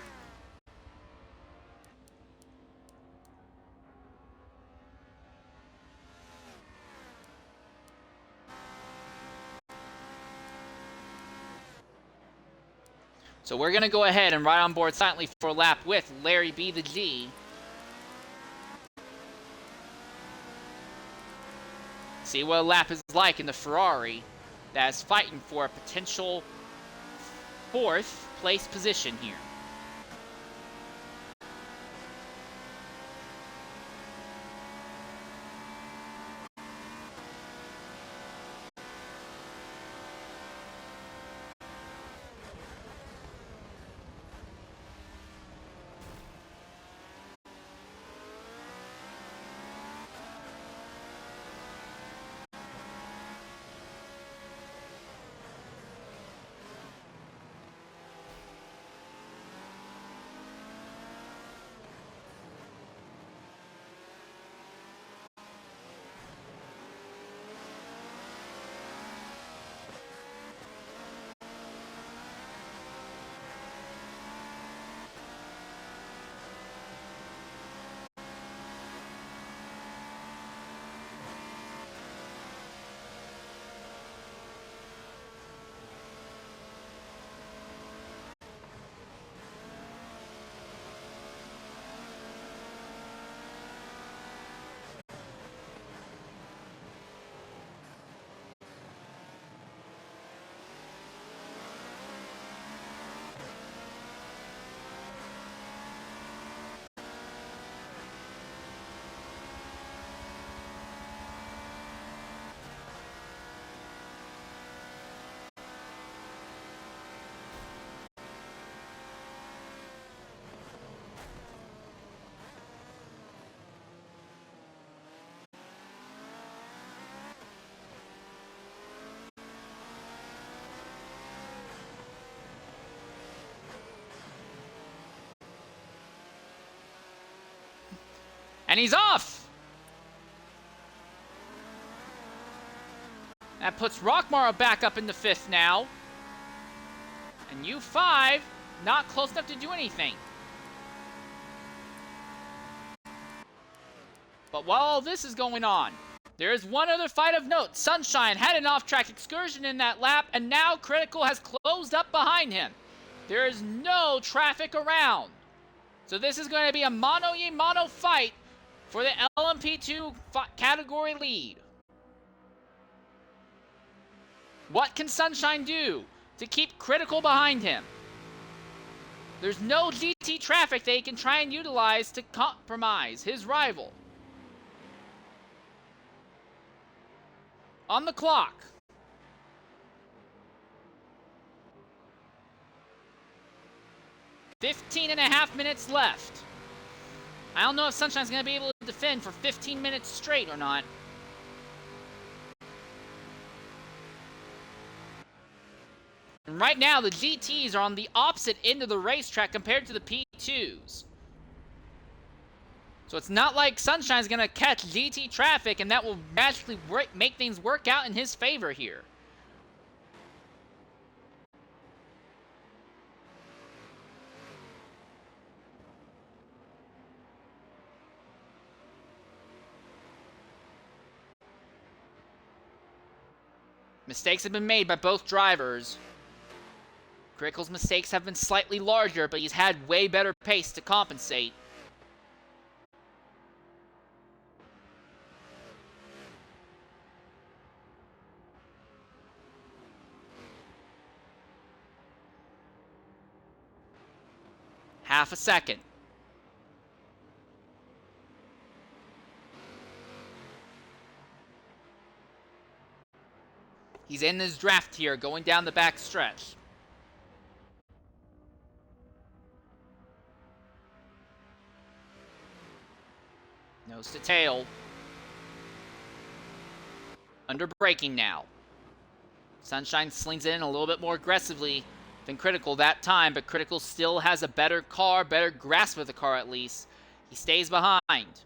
So we're going to go ahead and ride on board silently for a lap with Larry B the G. See what a lap is like in the Ferrari that is fighting for a potential 4th place position here. And he's off! That puts Rockmara back up in the 5th now. And U5 not close enough to do anything. But while all this is going on, there is one other fight of note. Sunshine had an off-track excursion in that lap, and now Critical has closed up behind him. There is no traffic around. So this is going to be a mono-y-mono fight for the LMP2 category lead. What can Sunshine do to keep Critical behind him? There's no GT traffic that he can try and utilize to compromise his rival. On the clock. .5 minutes left. I don't know if Sunshine's going to be able to defend for 15 minutes straight or not. And right now, the GTs are on the opposite end of the racetrack compared to the P2s. So it's not like Sunshine's going to catch GT traffic, and that will magically make things work out in his favor here. Mistakes have been made by both drivers. Critical's mistakes have been slightly larger, but he's had way better pace to compensate. Half a second. He's in his draft here, going down the back stretch. Nose to tail. Under braking now. Sunshine slings in a little bit more aggressively than Critical that time, but Critical still has a better car, better grasp of the car at least. He stays behind.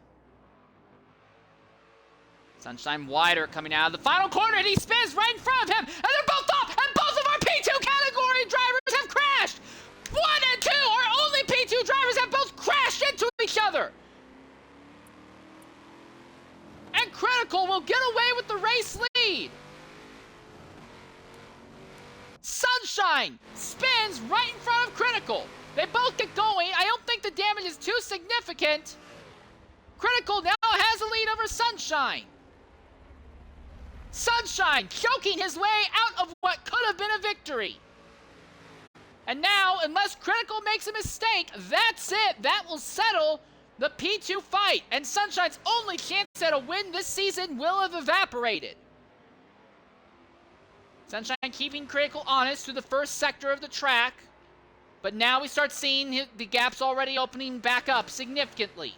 Sunshine wider coming out of the final corner, and he spins right in front of him, and they're both off, and both of our P2 category drivers have crashed! 1 and 2, our only P2 drivers have both crashed into each other! And Critical will get away with the race lead! Sunshine spins right in front of Critical. They both get going. I don't think the damage is too significant. Critical now has a lead over Sunshine. Sunshine choking his way out of what could have been a victory. And now, unless Critical makes a mistake, that's it. That will settle the P2 fight. And Sunshine's only chance at a win this season will have evaporated. Sunshine keeping Critical honest through the first sector of the track. But now we start seeing the gaps already opening back up significantly.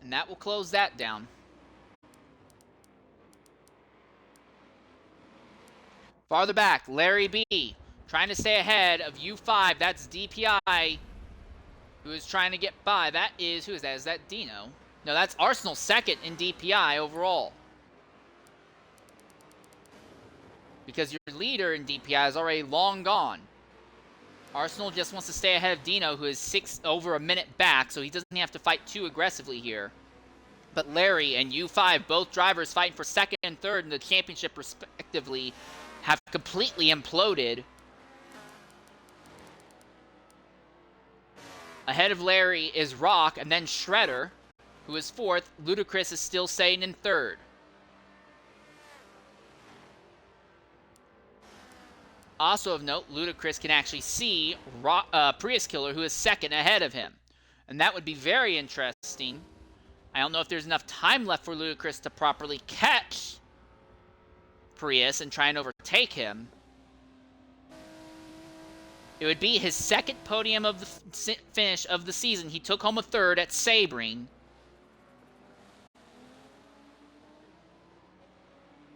And that will close that down. Farther back, Larry B. trying to stay ahead of U5. That's DPI, who is trying to get by. That is, who is that? Is that Dino? No, that's Arsenal second in DPI overall. Because your leader in DPI is already long gone. Arsenal just wants to stay ahead of Dino, who is over a minute back, so he doesn't have to fight too aggressively here. But Larry and U5, both drivers fighting for second and third in the championship respectively, have completely imploded. Ahead of Larry is Rock, and then Shredder, who is fourth. Ludacris is still staying in third. Also of note, Ludacris can actually see Prius Killer, who is second ahead of him. And that would be very interesting. I don't know if there's enough time left for Ludacris to properly catch Prius and try and overtake him. It would be his second podium of the finish of the season. He took home a third at Sebring.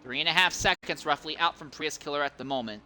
3.5 seconds roughly out from Prius Killer at the moment.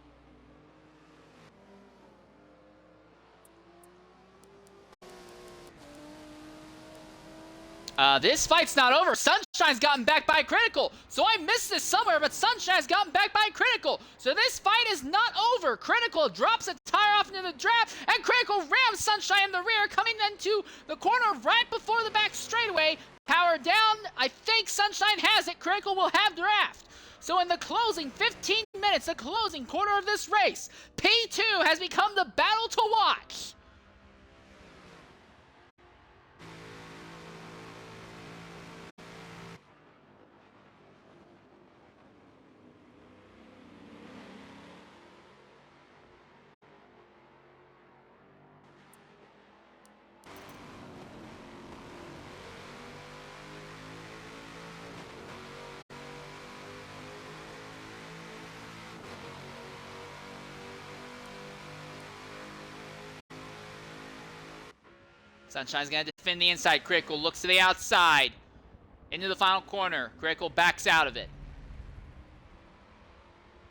This fight's not over. Sunshine's gotten back by Critical. So I missed this somewhere, but Sunshine's gotten back by Critical. So this fight is not over. Critical drops a tire off into the draft, and Critical rams Sunshine in the rear, coming into the corner right before the back straightaway. Power down. I think Sunshine has it. Critical will have draft. So in the closing 15 minutes, the closing quarter of this race, P2 has become the battle to watch. Sunshine's going to defend the inside. Critical looks to the outside. Into the final corner. Critical backs out of it.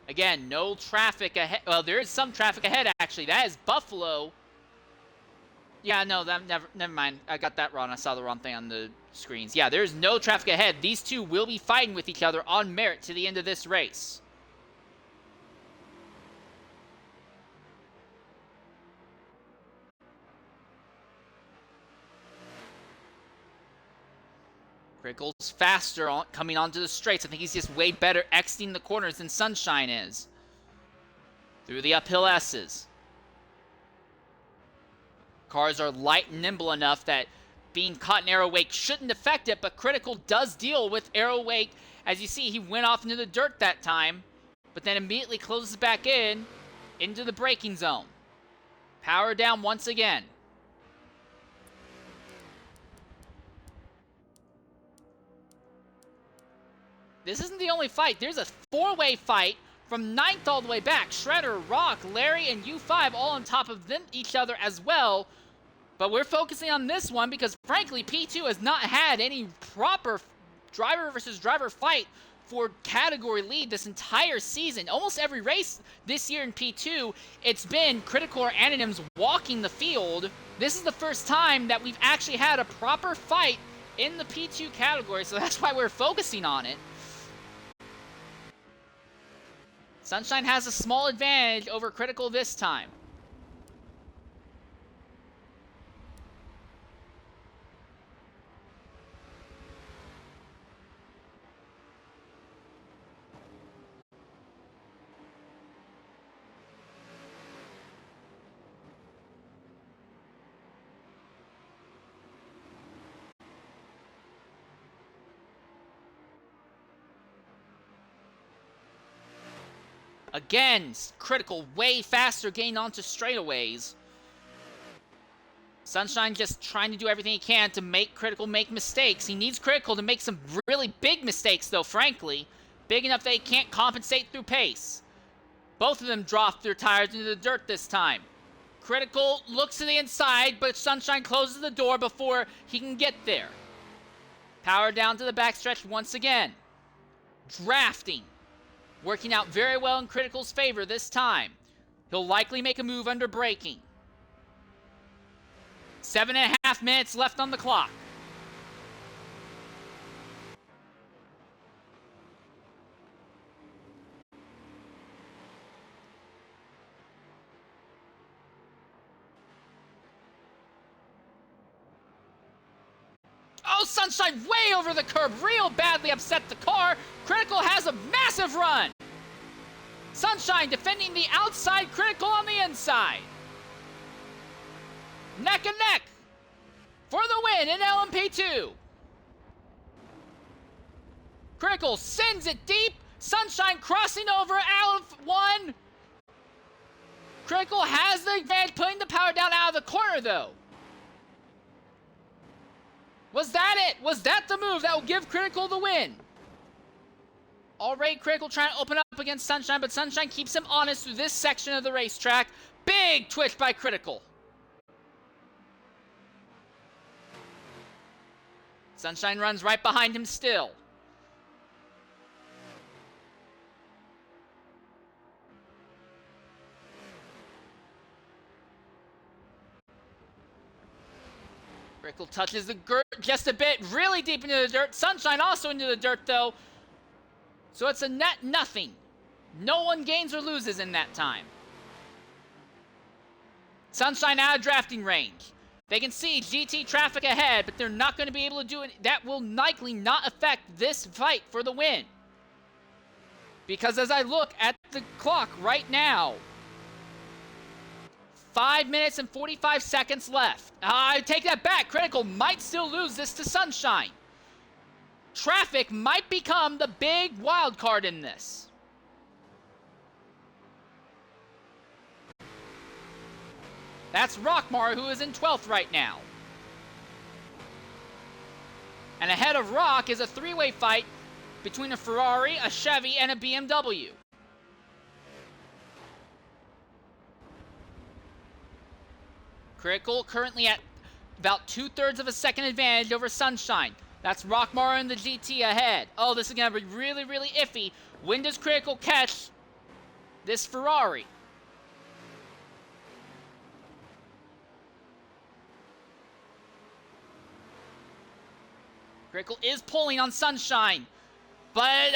Again, no traffic ahead. Well, there is some traffic ahead, actually. That is Buffalo. Yeah, no, never mind. I got that wrong. I saw the wrong thing on the screens. Yeah, there's no traffic ahead. These two will be fighting with each other on merit to the end of this race. Critical's faster coming onto the straights. I think he's just way better exiting the corners than Sunshine is. Through the uphill S's. Cars are light and nimble enough that being caught in aero wake shouldn't affect it, but Critical does deal with aero wake. As you see, he went off into the dirt that time, but then immediately closes back in into the braking zone. Power down once again. This isn't the only fight. There's a four-way fight from 9th all the way back. Shredder, Rock, Larry, and U5 all on top of each other as well. But we're focusing on this one because, frankly, P2 has not had any proper driver versus driver fight for category lead this entire season. Almost every race this year in P2, it's been Critical or Anonyms walking the field. This is the first time that we've actually had a proper fight in the P2 category, so that's why we're focusing on it. Sunshine has a small advantage over Critical this time. Again, Critical way faster getting onto straightaways. Sunshine just trying to do everything he can to make Critical make mistakes. He needs Critical to make some really big mistakes, though, frankly. Big enough that he can't compensate through pace. Both of them dropped their tires into the dirt this time. Critical looks to the inside, but Sunshine closes the door before he can get there. Power down to the backstretch once again. Drafting. Working out very well in Critical's favor this time. He'll likely make a move under braking. 7.5 minutes left on the clock. Oh, Sunshine way over the curb, real badly upset the car. Critical has a massive run. Sunshine defending the outside, Critical on the inside. Neck and neck for the win in LMP2. Critical sends it deep. Sunshine crossing over L1. Critical has the advantage, putting the power down out of the corner, though. Was that it? Was that the move that will give Critical the win? Already Critical trying to open up against Sunshine, but Sunshine keeps him honest through this section of the racetrack. Big twitch by Critical. Sunshine runs right behind him still. Critical touches the dirt just a bit, really deep into the dirt. Sunshine also into the dirt, though. So it's a net nothing. No one gains or loses in that time. Sunshine out of drafting range. They can see GT traffic ahead, but they're not going to be able to do it. That will likely not affect this fight for the win. Because as I look at the clock right now, 5 minutes and 45 seconds left. I take that back. Critical might still lose this to Sunshine. Traffic might become the big wild card in this. That's Rockmar, who is in 12th right now. And ahead of Rock is a three-way fight between a Ferrari, a Chevy, and a BMW. Critical currently at about 2/3 of a second advantage over Sunshine. That's Rockmar and the GT ahead. Oh, this is going to be really, really iffy. When does Critical catch this Ferrari? Critical is pulling on Sunshine. But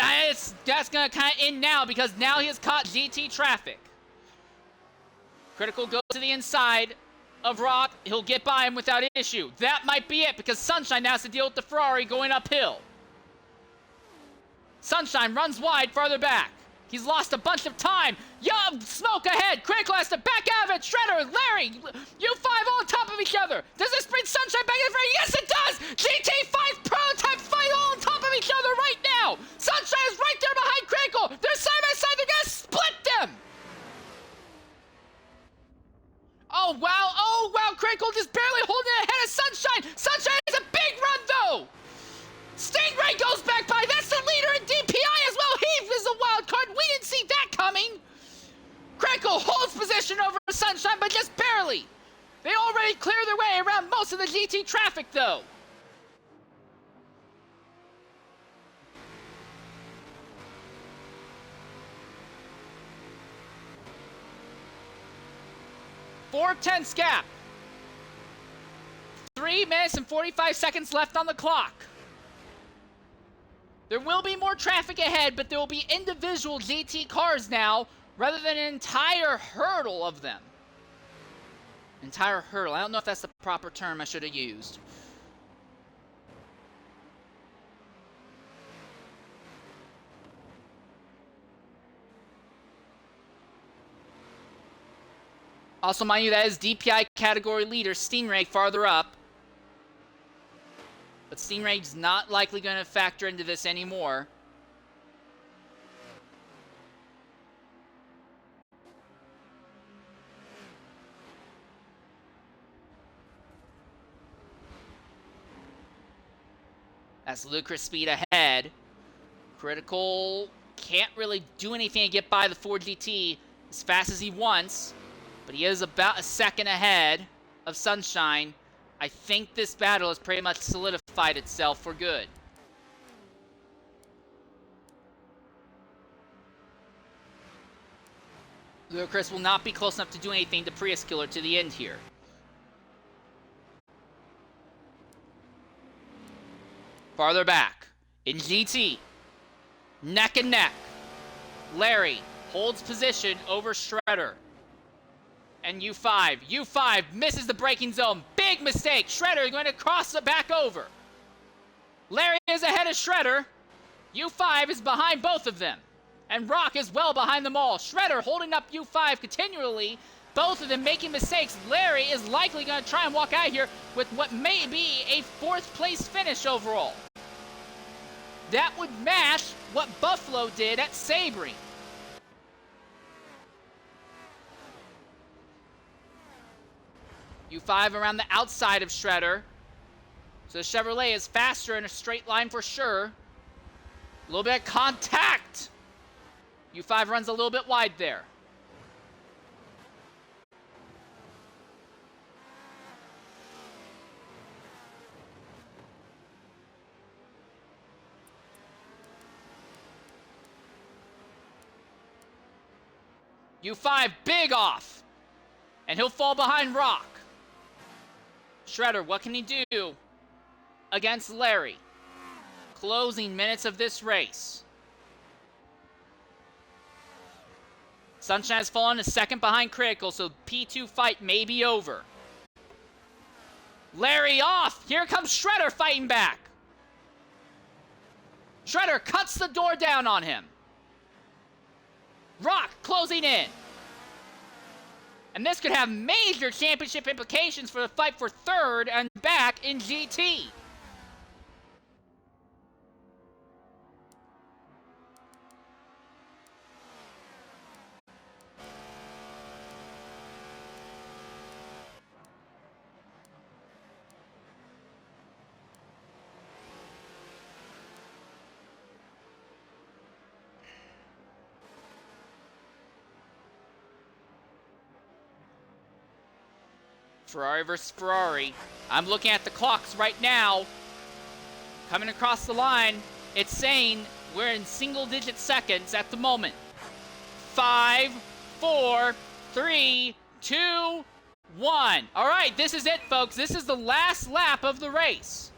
that's going to kind of end now because now he has caught GT traffic. Critical goes to the inside of Rock. He'll get by him without issue. That might be it because Sunshine now has to deal with the Ferrari going uphill. Sunshine runs wide farther back. He's lost a bunch of time. Smoke ahead. Critical has to back out of it. Shredder, Larry, you five all on top of each other. Does this bring Sunshine back in front? Yes, it does. GT5 prototype fight all on top of each other right now. Sunshine is right there behind Critical. They're side by side. They're going to split them. Oh, wow. Oh, wow. Critical just barely holding it ahead of Sunshine. Sunshine has a big run, though. Stingray goes back by. That's the leader in DPI as well. He is a wild card. We didn't see that coming. Critical holds position over Sunshine, but just barely. They already cleared their way around most of the GT traffic, though. Four-tenths gap. 3 minutes and 45 seconds left on the clock. There will be more traffic ahead, but there will be individual GT cars now, rather than an entire hurdle of them. Entire hurdle. I don't know if that's the proper term I should have used. Also, mind you, that is DPI category leader Stingray farther up. But Stingray's not likely going to factor into this anymore. That's ludicrous speed ahead. Critical can't really do anything to get by the Ford GT as fast as he wants. But he is about a second ahead of Sunshine. I think this battle has pretty much solidified itself for good. Ludicrous will not be close enough to do anything to Prius Killer to the end here. Farther back, in GT, neck and neck, Larry holds position over Shredder. And U5 misses the braking zone. Big mistake. Shredder going to cross the back over. Larry is ahead of Shredder. U5 is behind both of them. And Rock is well behind them all. Shredder holding up U5 continually. Both of them making mistakes. Larry is likely going to try and walk out here with what may be a 4th place finish overall. That would match what Buffalo did at Sebring. U5 around the outside of Shredder. So the Chevrolet is faster in a straight line for sure. A little bit of contact. U5 runs a little bit wide there. U5 big off. And he'll fall behind Rock. Shredder, what can he do against Larry? Closing minutes of this race. Sunshine has fallen to second behind Critical, so P2 fight may be over. Larry off! Here comes Shredder fighting back. Shredder cuts the door down on him. Rock closing in. And this could have major championship implications for the fight for 3rd and back in GT. Ferrari versus Ferrari. I'm looking at the clocks right now. Coming across the line, it's saying we're in single-digit seconds at the moment. 5, 4, 3, 2, 1. All right, this is it, folks. This is the last lap of the race.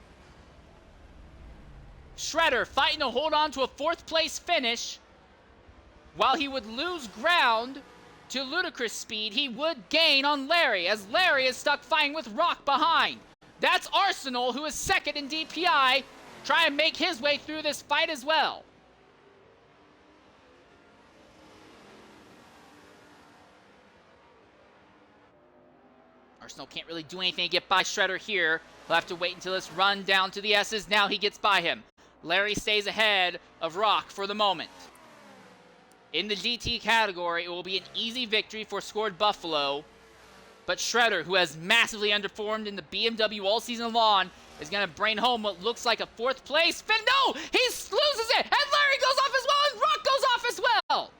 Shredder fighting to hold on to a 4th place finish. While he would lose ground to ludicrous speed, he would gain on Larry, as Larry is stuck fighting with Rock behind. That's Arsenal, who is 2nd in DPI, trying to make his way through this fight as well. Arsenal can't really do anything to get by Shredder here. He'll have to wait until this run down to the S's. Now he gets by him. Larry stays ahead of Rock for the moment. In the GT category, it will be an easy victory for Scored Buffalo. But Shredder, who has massively underperformed in the BMW all season long, is going to bring home what looks like a 4th place. No! He loses it! And Larry goes off as well, and Rock goes off as well!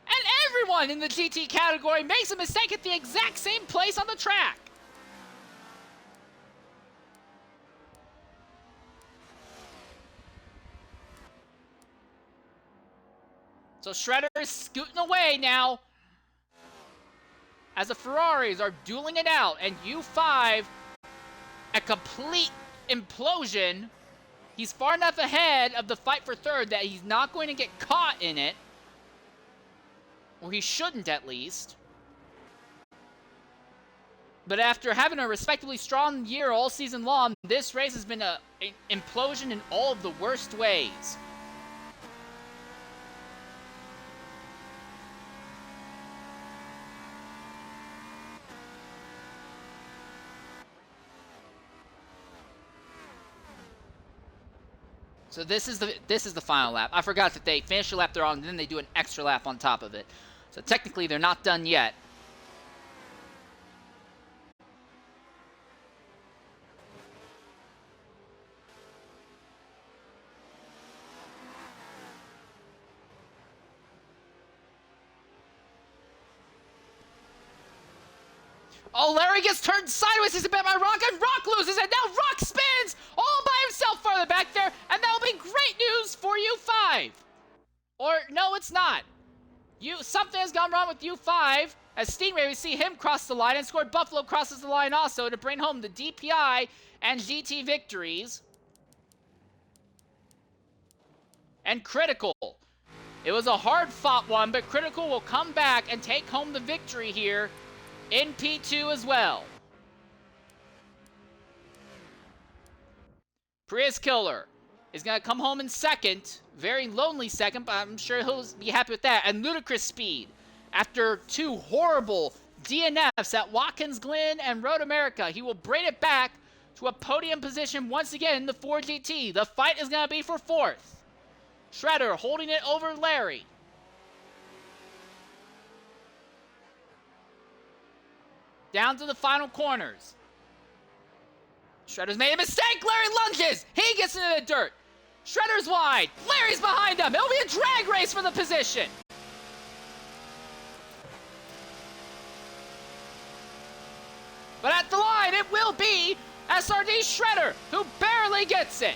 And everyone in the GT category makes a mistake at the exact same place on the track. So Shredder is scooting away now as the Ferraris are dueling it out, and U5, a complete implosion. He's far enough ahead of the fight for 3rd that he's not going to get caught in it. Or he shouldn't, at least. But after having a respectably strong year all season long, this race has been an implosion in all of the worst ways. So this is the final lap. I forgot that they finish the lap they're on, and then they do an extra lap on top of it. So technically, they're not done yet. Oh, Larry gets turned sideways. He's a bit by Rock, and Rock loses it. Now Rock spins all by himself farther back there, and that'll be great news for U5. Or, no, it's not. Something has gone wrong with U5. As Stingray, we see him cross the line, and Scored Buffalo crosses the line also to bring home the DPI and GT victories. And Critical. It was a hard-fought one, but Critical will come back and take home the victory here in P2 as well. Prius Killer is going to come home in 2nd. Very lonely 2nd, but I'm sure he'll be happy with that. And Ludicrous Speed, after 2 horrible DNFs at Watkins Glen and Road America, he will bring it back to a podium position once again in the 4GT. The fight is going to be for 4th. Shredder holding it over Larry. Down to the final corners. Shredder's made a mistake. Larry lunges. He gets into the dirt. Shredder's wide. Larry's behind him. It'll be a drag race for the position. But at the line, it will be SRD Shredder, who barely gets it.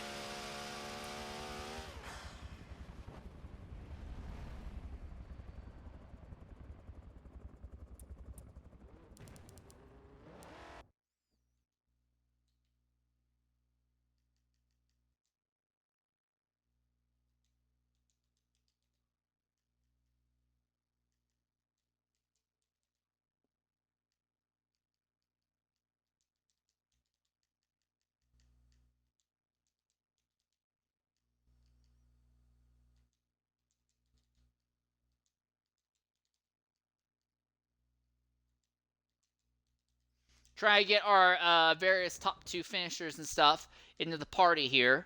Try to get our various top 2 finishers and stuff into the party here.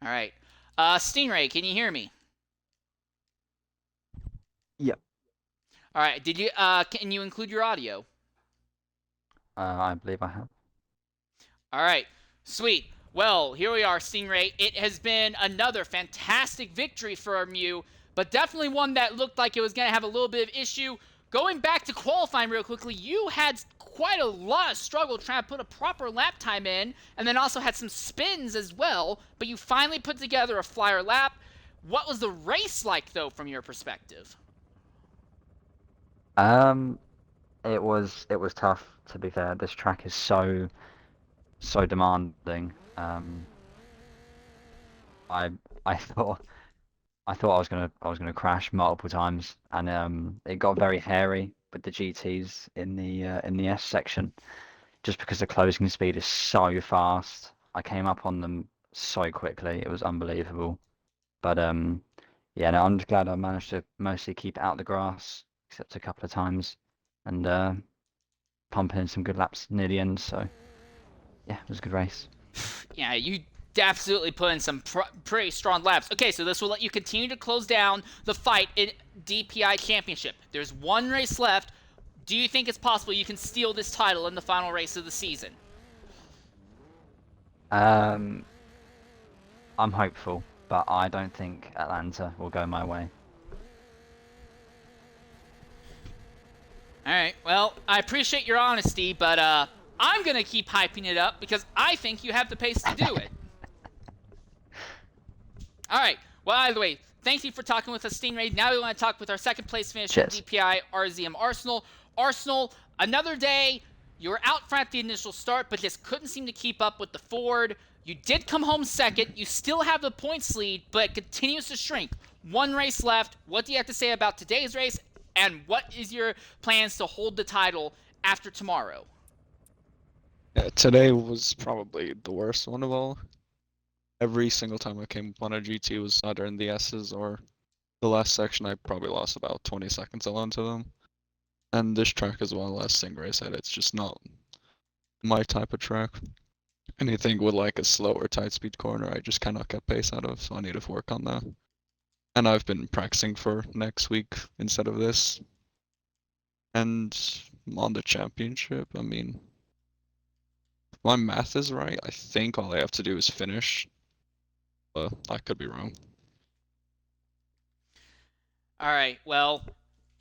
All right. Stingray, can you hear me? Yep. All right. Did you can you include your audio? I believe I have. All right. Sweet. Well, here we are, Stingray. It has been another fantastic victory for you, but definitely one that looked like it was going to have a little bit of issue going back to qualifying real quickly, you had quite a lot of struggle trying to put a proper lap time in, and then also had some spins as well, but you finally put together a flyer lap. What was the race like, though, from your perspective? It was tough, to be fair. This track is so demanding. I I thought I was gonna crash multiple times, and it got very hairy with the GTs in the S section, just because the closing speed is so fast. I came up on them so quickly, it was unbelievable. But yeah, no, I'm just glad I managed to mostly keep it out the grass, except a couple of times, and pumping in some good laps near the end. So yeah, it was a good race. Yeah, you absolutely put in some pretty strong laps. Okay, so this will let you continue to close down the fight in DPI Championship. There's one race left. Do you think it's possible you can steal this title in the final race of the season? I'm hopeful, but I don't think Atlanta will go my way. All right, well, I appreciate your honesty, but I'm going to keep hyping it up because I think you have the pace to do it. All right, well, either way, thank you for talking with us, Stingray. Now we want to talk with our second place finisher, DPI RZM Arsenal. Arsenal, another day, you were out front at the initial start, but just couldn't seem to keep up with the Ford. You did come home second. You still have the points lead, but it continues to shrink. One race left. What do you have to say about today's race? And what is your plans to hold the title after tomorrow? Yeah, today was probably the worst one of all. Every single time I came up on a GT was either in the S's or the last section. I probably lost about 20 seconds alone to them. And this track as well, as Stingray said, it's just not my type of track. Anything with like a slower tight speed corner, I just cannot get pace out of, so I need to work on that. And I've been practicing for next week instead of this. And on the championship, I mean, if my math is right, I think all I have to do is finish. But I could be wrong. All right, well,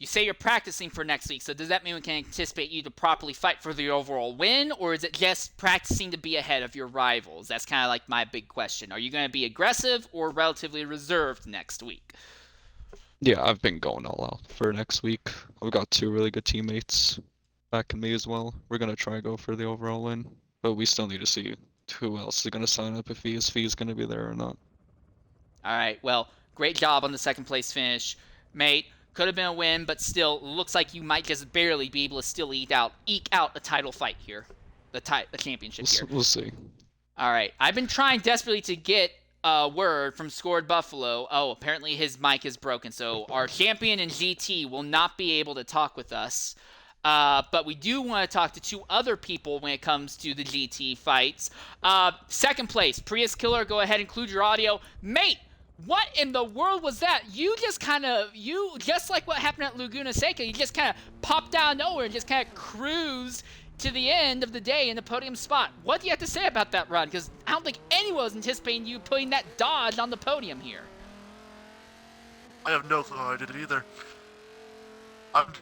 you say you're practicing for next week, so does that mean we can anticipate you to properly fight for the overall win, or is it just practicing to be ahead of your rivals? That's kind of like my big question. Are you going to be aggressive or relatively reserved next week? Yeah, I've been going all out for next week. I've got 2 really good teammates backing me as well. We're going to try to go for the overall win, but we still need to see who else is going to sign up, if ESV is going to be there or not. All right, well, great job on the second place finish, mate. Could have been a win, but still, looks like you might just barely be able to still eke out a title fight here, the championship here. We'll see. All right, I've been trying desperately to get a word from Scored Buffalo. Oh, apparently his mic is broken, so our champion in GT will not be able to talk with us. But we do want to talk to 2 other people when it comes to the GT fights. Second place, Prius Killer, go ahead and include your audio. Mate, what in the world was that? You just like what happened at Laguna Seca, you just kind of popped out of nowhere and just kind of cruised to the end of the day in the podium spot. What do you have to say about that run? Because I don't think anyone was anticipating you putting that Dodge on the podium here. I have no clue how I did it either. I'm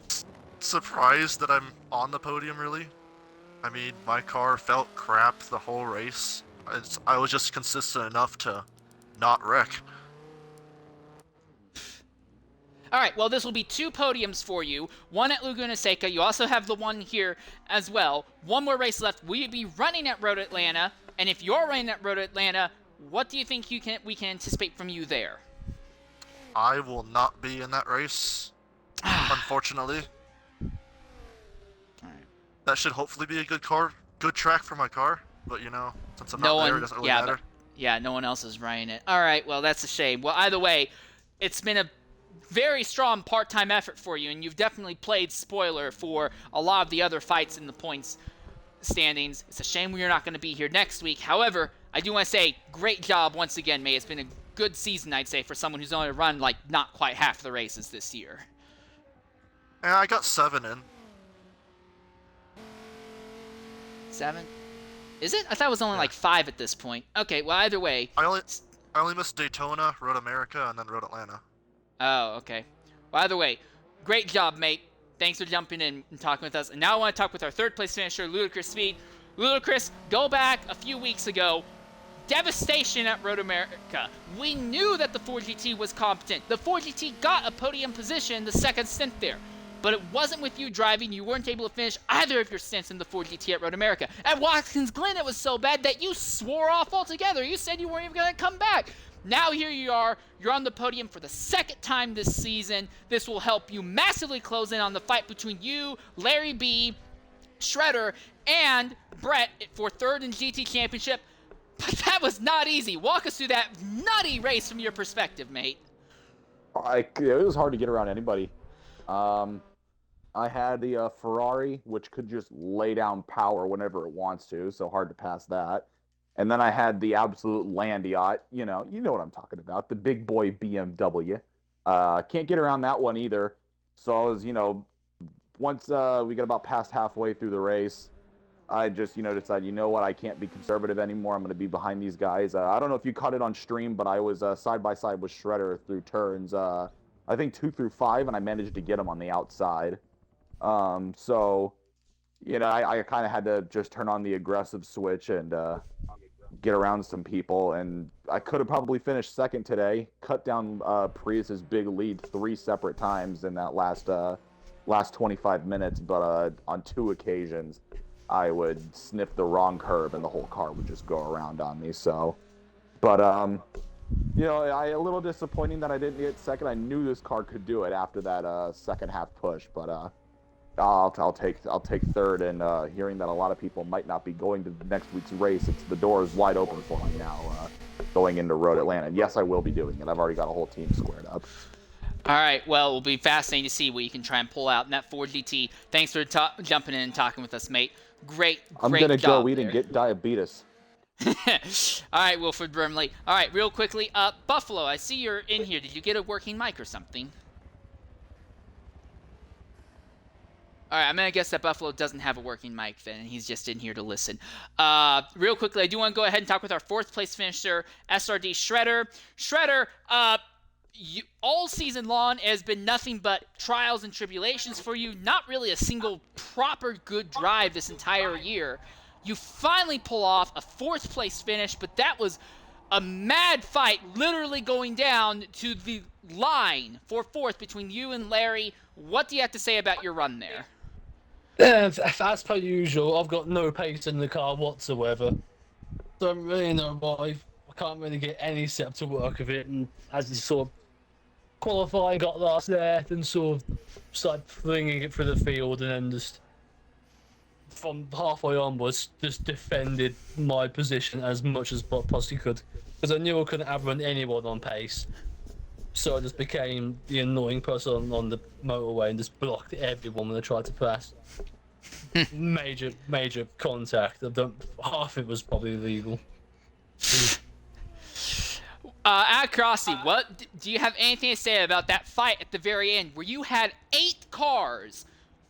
surprised that I'm on the podium, really. I mean, my car felt crap the whole race. I was just consistent enough to not wreck. All right, well, this will be 2 podiums for you. One at Laguna Seca. You also have the one here as well. One more race left. Will you be running at Road Atlanta? And if you're running at Road Atlanta, what do you think we can anticipate from you there? I will not be in that race, unfortunately. All right. That should hopefully be a good track for my car. But, you know, since I'm not there, it doesn't really matter. Yeah, no one else is riding it. All right, well, that's a shame. Well, either way, it's been a very strong part-time effort for you, and you've definitely played spoiler for a lot of the other fights in the points standings. It's a shame we're not going to be here next week. However, I do want to say great job once again, May. It's been a good season, I'd say, for someone who's only run like not quite half the races this year. Yeah, I got 7 in. 7? Is it? I thought it was only like 5 at this point. Okay, well, either way. I only missed Daytona, Road America, and then Road Atlanta. Oh, okay. Well, either way, great job, mate. Thanks for jumping in and talking with us. And now I want to talk with our third place finisher, Ludicrous Speed. Ludicrous, go back a few weeks ago. Devastation at Road America. We knew that the 4GT was competent. The 4GT got a podium position the second stint there. But it wasn't with you driving. You weren't able to finish either of your stints in the 4GT at Road America. At Watkins Glen, it was so bad that you swore off altogether. You said you weren't even going to come back. Now here you are. You're on the podium for the second time this season. This will help you massively close in on the fight between you, Larry B, Shredder, and Brett for third and GT championship. But that was not easy. Walk us through that nutty race from your perspective, mate. It was hard to get around anybody. I had the Ferrari, which could just lay down power whenever it wants to, so hard to pass that. And then I had the absolute land yacht, you know what I'm talking about, the big boy BMW. Can't get around that one either. So I was, once we got about past halfway through the race, I just, decided, you know what, I can't be conservative anymore. I'm going to be behind these guys. I don't know if you caught it on stream, but I was side by side with Shredder through turns, I think 2 through 5, and I managed to get him on the outside. So, I kind of had to just turn on the aggressive switch and get around some people, and I could have probably finished second today, cut down Prius's big lead 3 separate times in that last 25 minutes, but on 2 occasions, I would sniff the wrong curve and the whole car would just go around on me. So, but a little disappointing that I didn't get second. I knew this car could do it after that second half push, but I'll take third. And hearing that a lot of people might not be going to next week's race, the door is wide open for me now, going into Road Atlanta. And yes, I will be doing it. I've already got a whole team squared up. All right, well, it'll be fascinating to see what you can try and pull out in that 4GT. Thanks for jumping in and talking with us, mate. Great I'm gonna go eat and get diabetes. All right, Wilfred Brimley. All right, real quickly, Buffalo, I see you're in here. Did you get a working mic or something? All right, I'm going to guess that Buffalo doesn't have a working mic then, and he's just in here to listen. Real quickly, I do want to go ahead and talk with our fourth place finisher, SRD Shredder. Shredder, all season long has been nothing but trials and tribulations for you. Not really a single proper good drive this entire year. You finally pull off a fourth place finish, but that was a mad fight, literally going down to the line for fourth between you and Larry. What do you have to say about your run there? As per usual, I've got no pace in the car whatsoever. Don't really know why. I can't really get any setup to work with it, and as you sort of qualifying, got last there, then sort of started flinging it through the field, and then just from halfway onwards, just defended my position as much as possibly could, because I knew I couldn't outrun anyone on pace. So I just became the annoying person on the motorway and just blocked everyone when I tried to pass. major contact. Half it was probably illegal. Crossy, what do you have anything to say about that fight at the very end where you had 7 cars,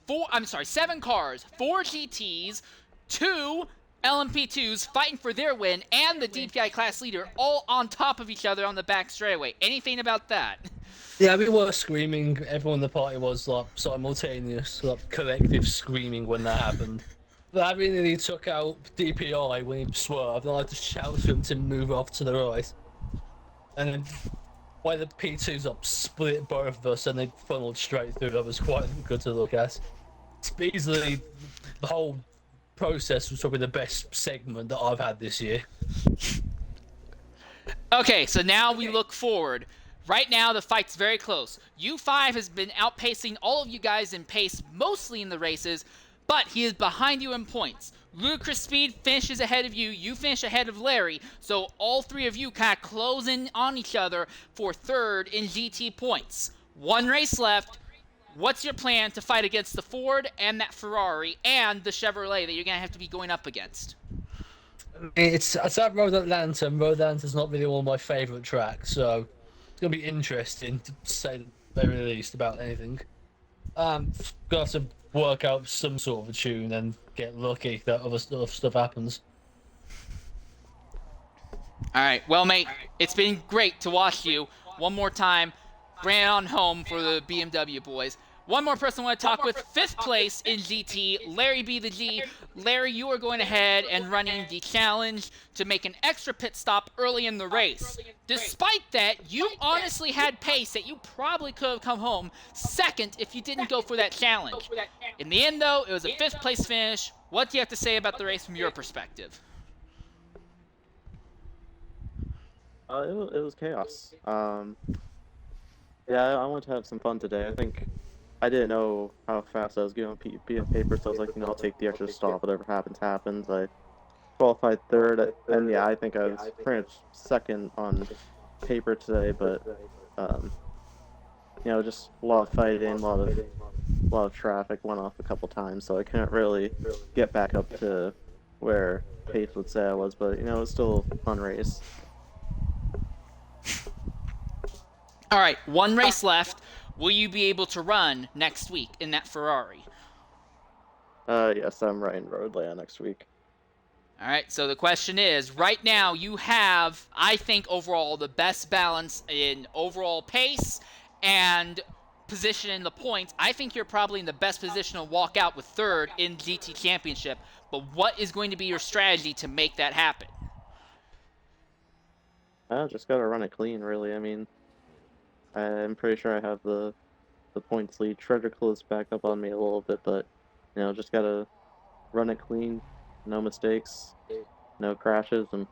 4 GTs, 2 LMP2s fighting for their win, and the DPI class leader all on top of each other on the back straightaway? Anything about that? Yeah, we were screaming. Everyone in the party was like simultaneous, like collective screaming when that happened. That really took out DPI when he swerved, and I had to shout to him to move off to the right. And then when the P2s up split both of us and they funneled straight through, that was quite good to look at. It's easily the whole process was probably the best segment that I've had this year. Okay, so now we look forward. Right now, the fight's very close. U5 has been outpacing all of you guys in pace, mostly in the races, but he is behind you in points. Ludicrous Speed finishes ahead of you. You finish ahead of Larry, so all 3 of you kind of close in on each other for third in GT points. 1 race left. What's your plan to fight against the Ford and that Ferrari and the Chevrolet that you're going to have to be going up against? It's at Road Atlanta, and Road Atlanta's not really one of my favourite tracks, so it's going to be interesting to say the very least about anything. Going to have to work out some sort of a tune and get lucky that other stuff happens. Alright, well mate, it's been great to watch you one more time. Bring it on home for the BMW boys. One more person I want to talk with, 5th place in GT, Larry B the G. Larry, you are going ahead and running the challenge to make an extra pit stop early in the race. Despite that, you honestly had pace that you probably could have come home 2nd if you didn't go for that challenge. In the end, though, it was a 5th place finish. What do you have to say about the race from your perspective? It was chaos. Yeah, I wanted to have some fun today. I think I didn't know how fast I was going to be on paper, so I was like, I'll take the extra stop. Whatever happens, happens. I qualified 3rd, and yeah, I think I was pretty much 2nd on paper today, but just a lot of fighting, a lot of traffic, went off a couple times, so I couldn't really get back up to where pace would say I was, but it was still a fun race. All right, 1 race left. Will you be able to run next week in that Ferrari? Yes, I'm running road layout next week. All right, so the question is, right now you have, I think, overall the best balance in overall pace and position in the points. I think you're probably in the best position to walk out with 3rd in GT Championship, but what is going to be your strategy to make that happen? I just gotta run it clean, really. I mean, I'm pretty sure I have the points lead. Treasure closed back up on me a little bit, but just gotta run it clean, no mistakes, no crashes, and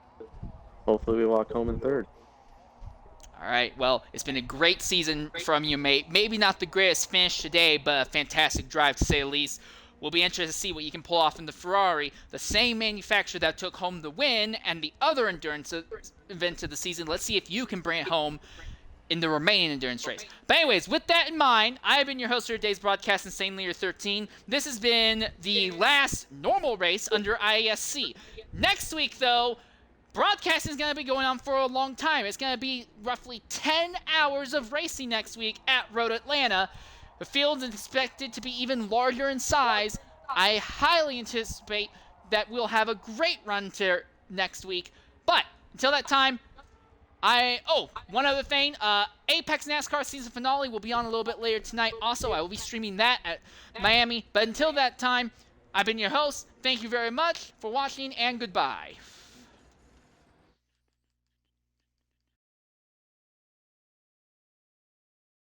hopefully we walk home in 3rd. All right, well, it's been a great season from you, mate. Maybe not the greatest finish today, but a fantastic drive to say the least. We'll be interested to see what you can pull off in the Ferrari, the same manufacturer that took home the win and the other endurance event of the season. Let's see if you can bring it home in the remaining endurance race. But anyways, with that in mind, I have been your host for today's broadcast, Insane Leader 13. This has been the last normal race under IESC. Next week, though, broadcasting is going to be going on for a long time. It's going to be roughly 10 hours of racing next week at Road Atlanta. The field is expected to be even larger in size. I highly anticipate that we'll have a great run to next week. But until that time, one other thing, Apex NASCAR season finale will be on a little bit later tonight. Also, I will be streaming that at Miami. But until that time, I've been your host. Thank you very much for watching, and goodbye.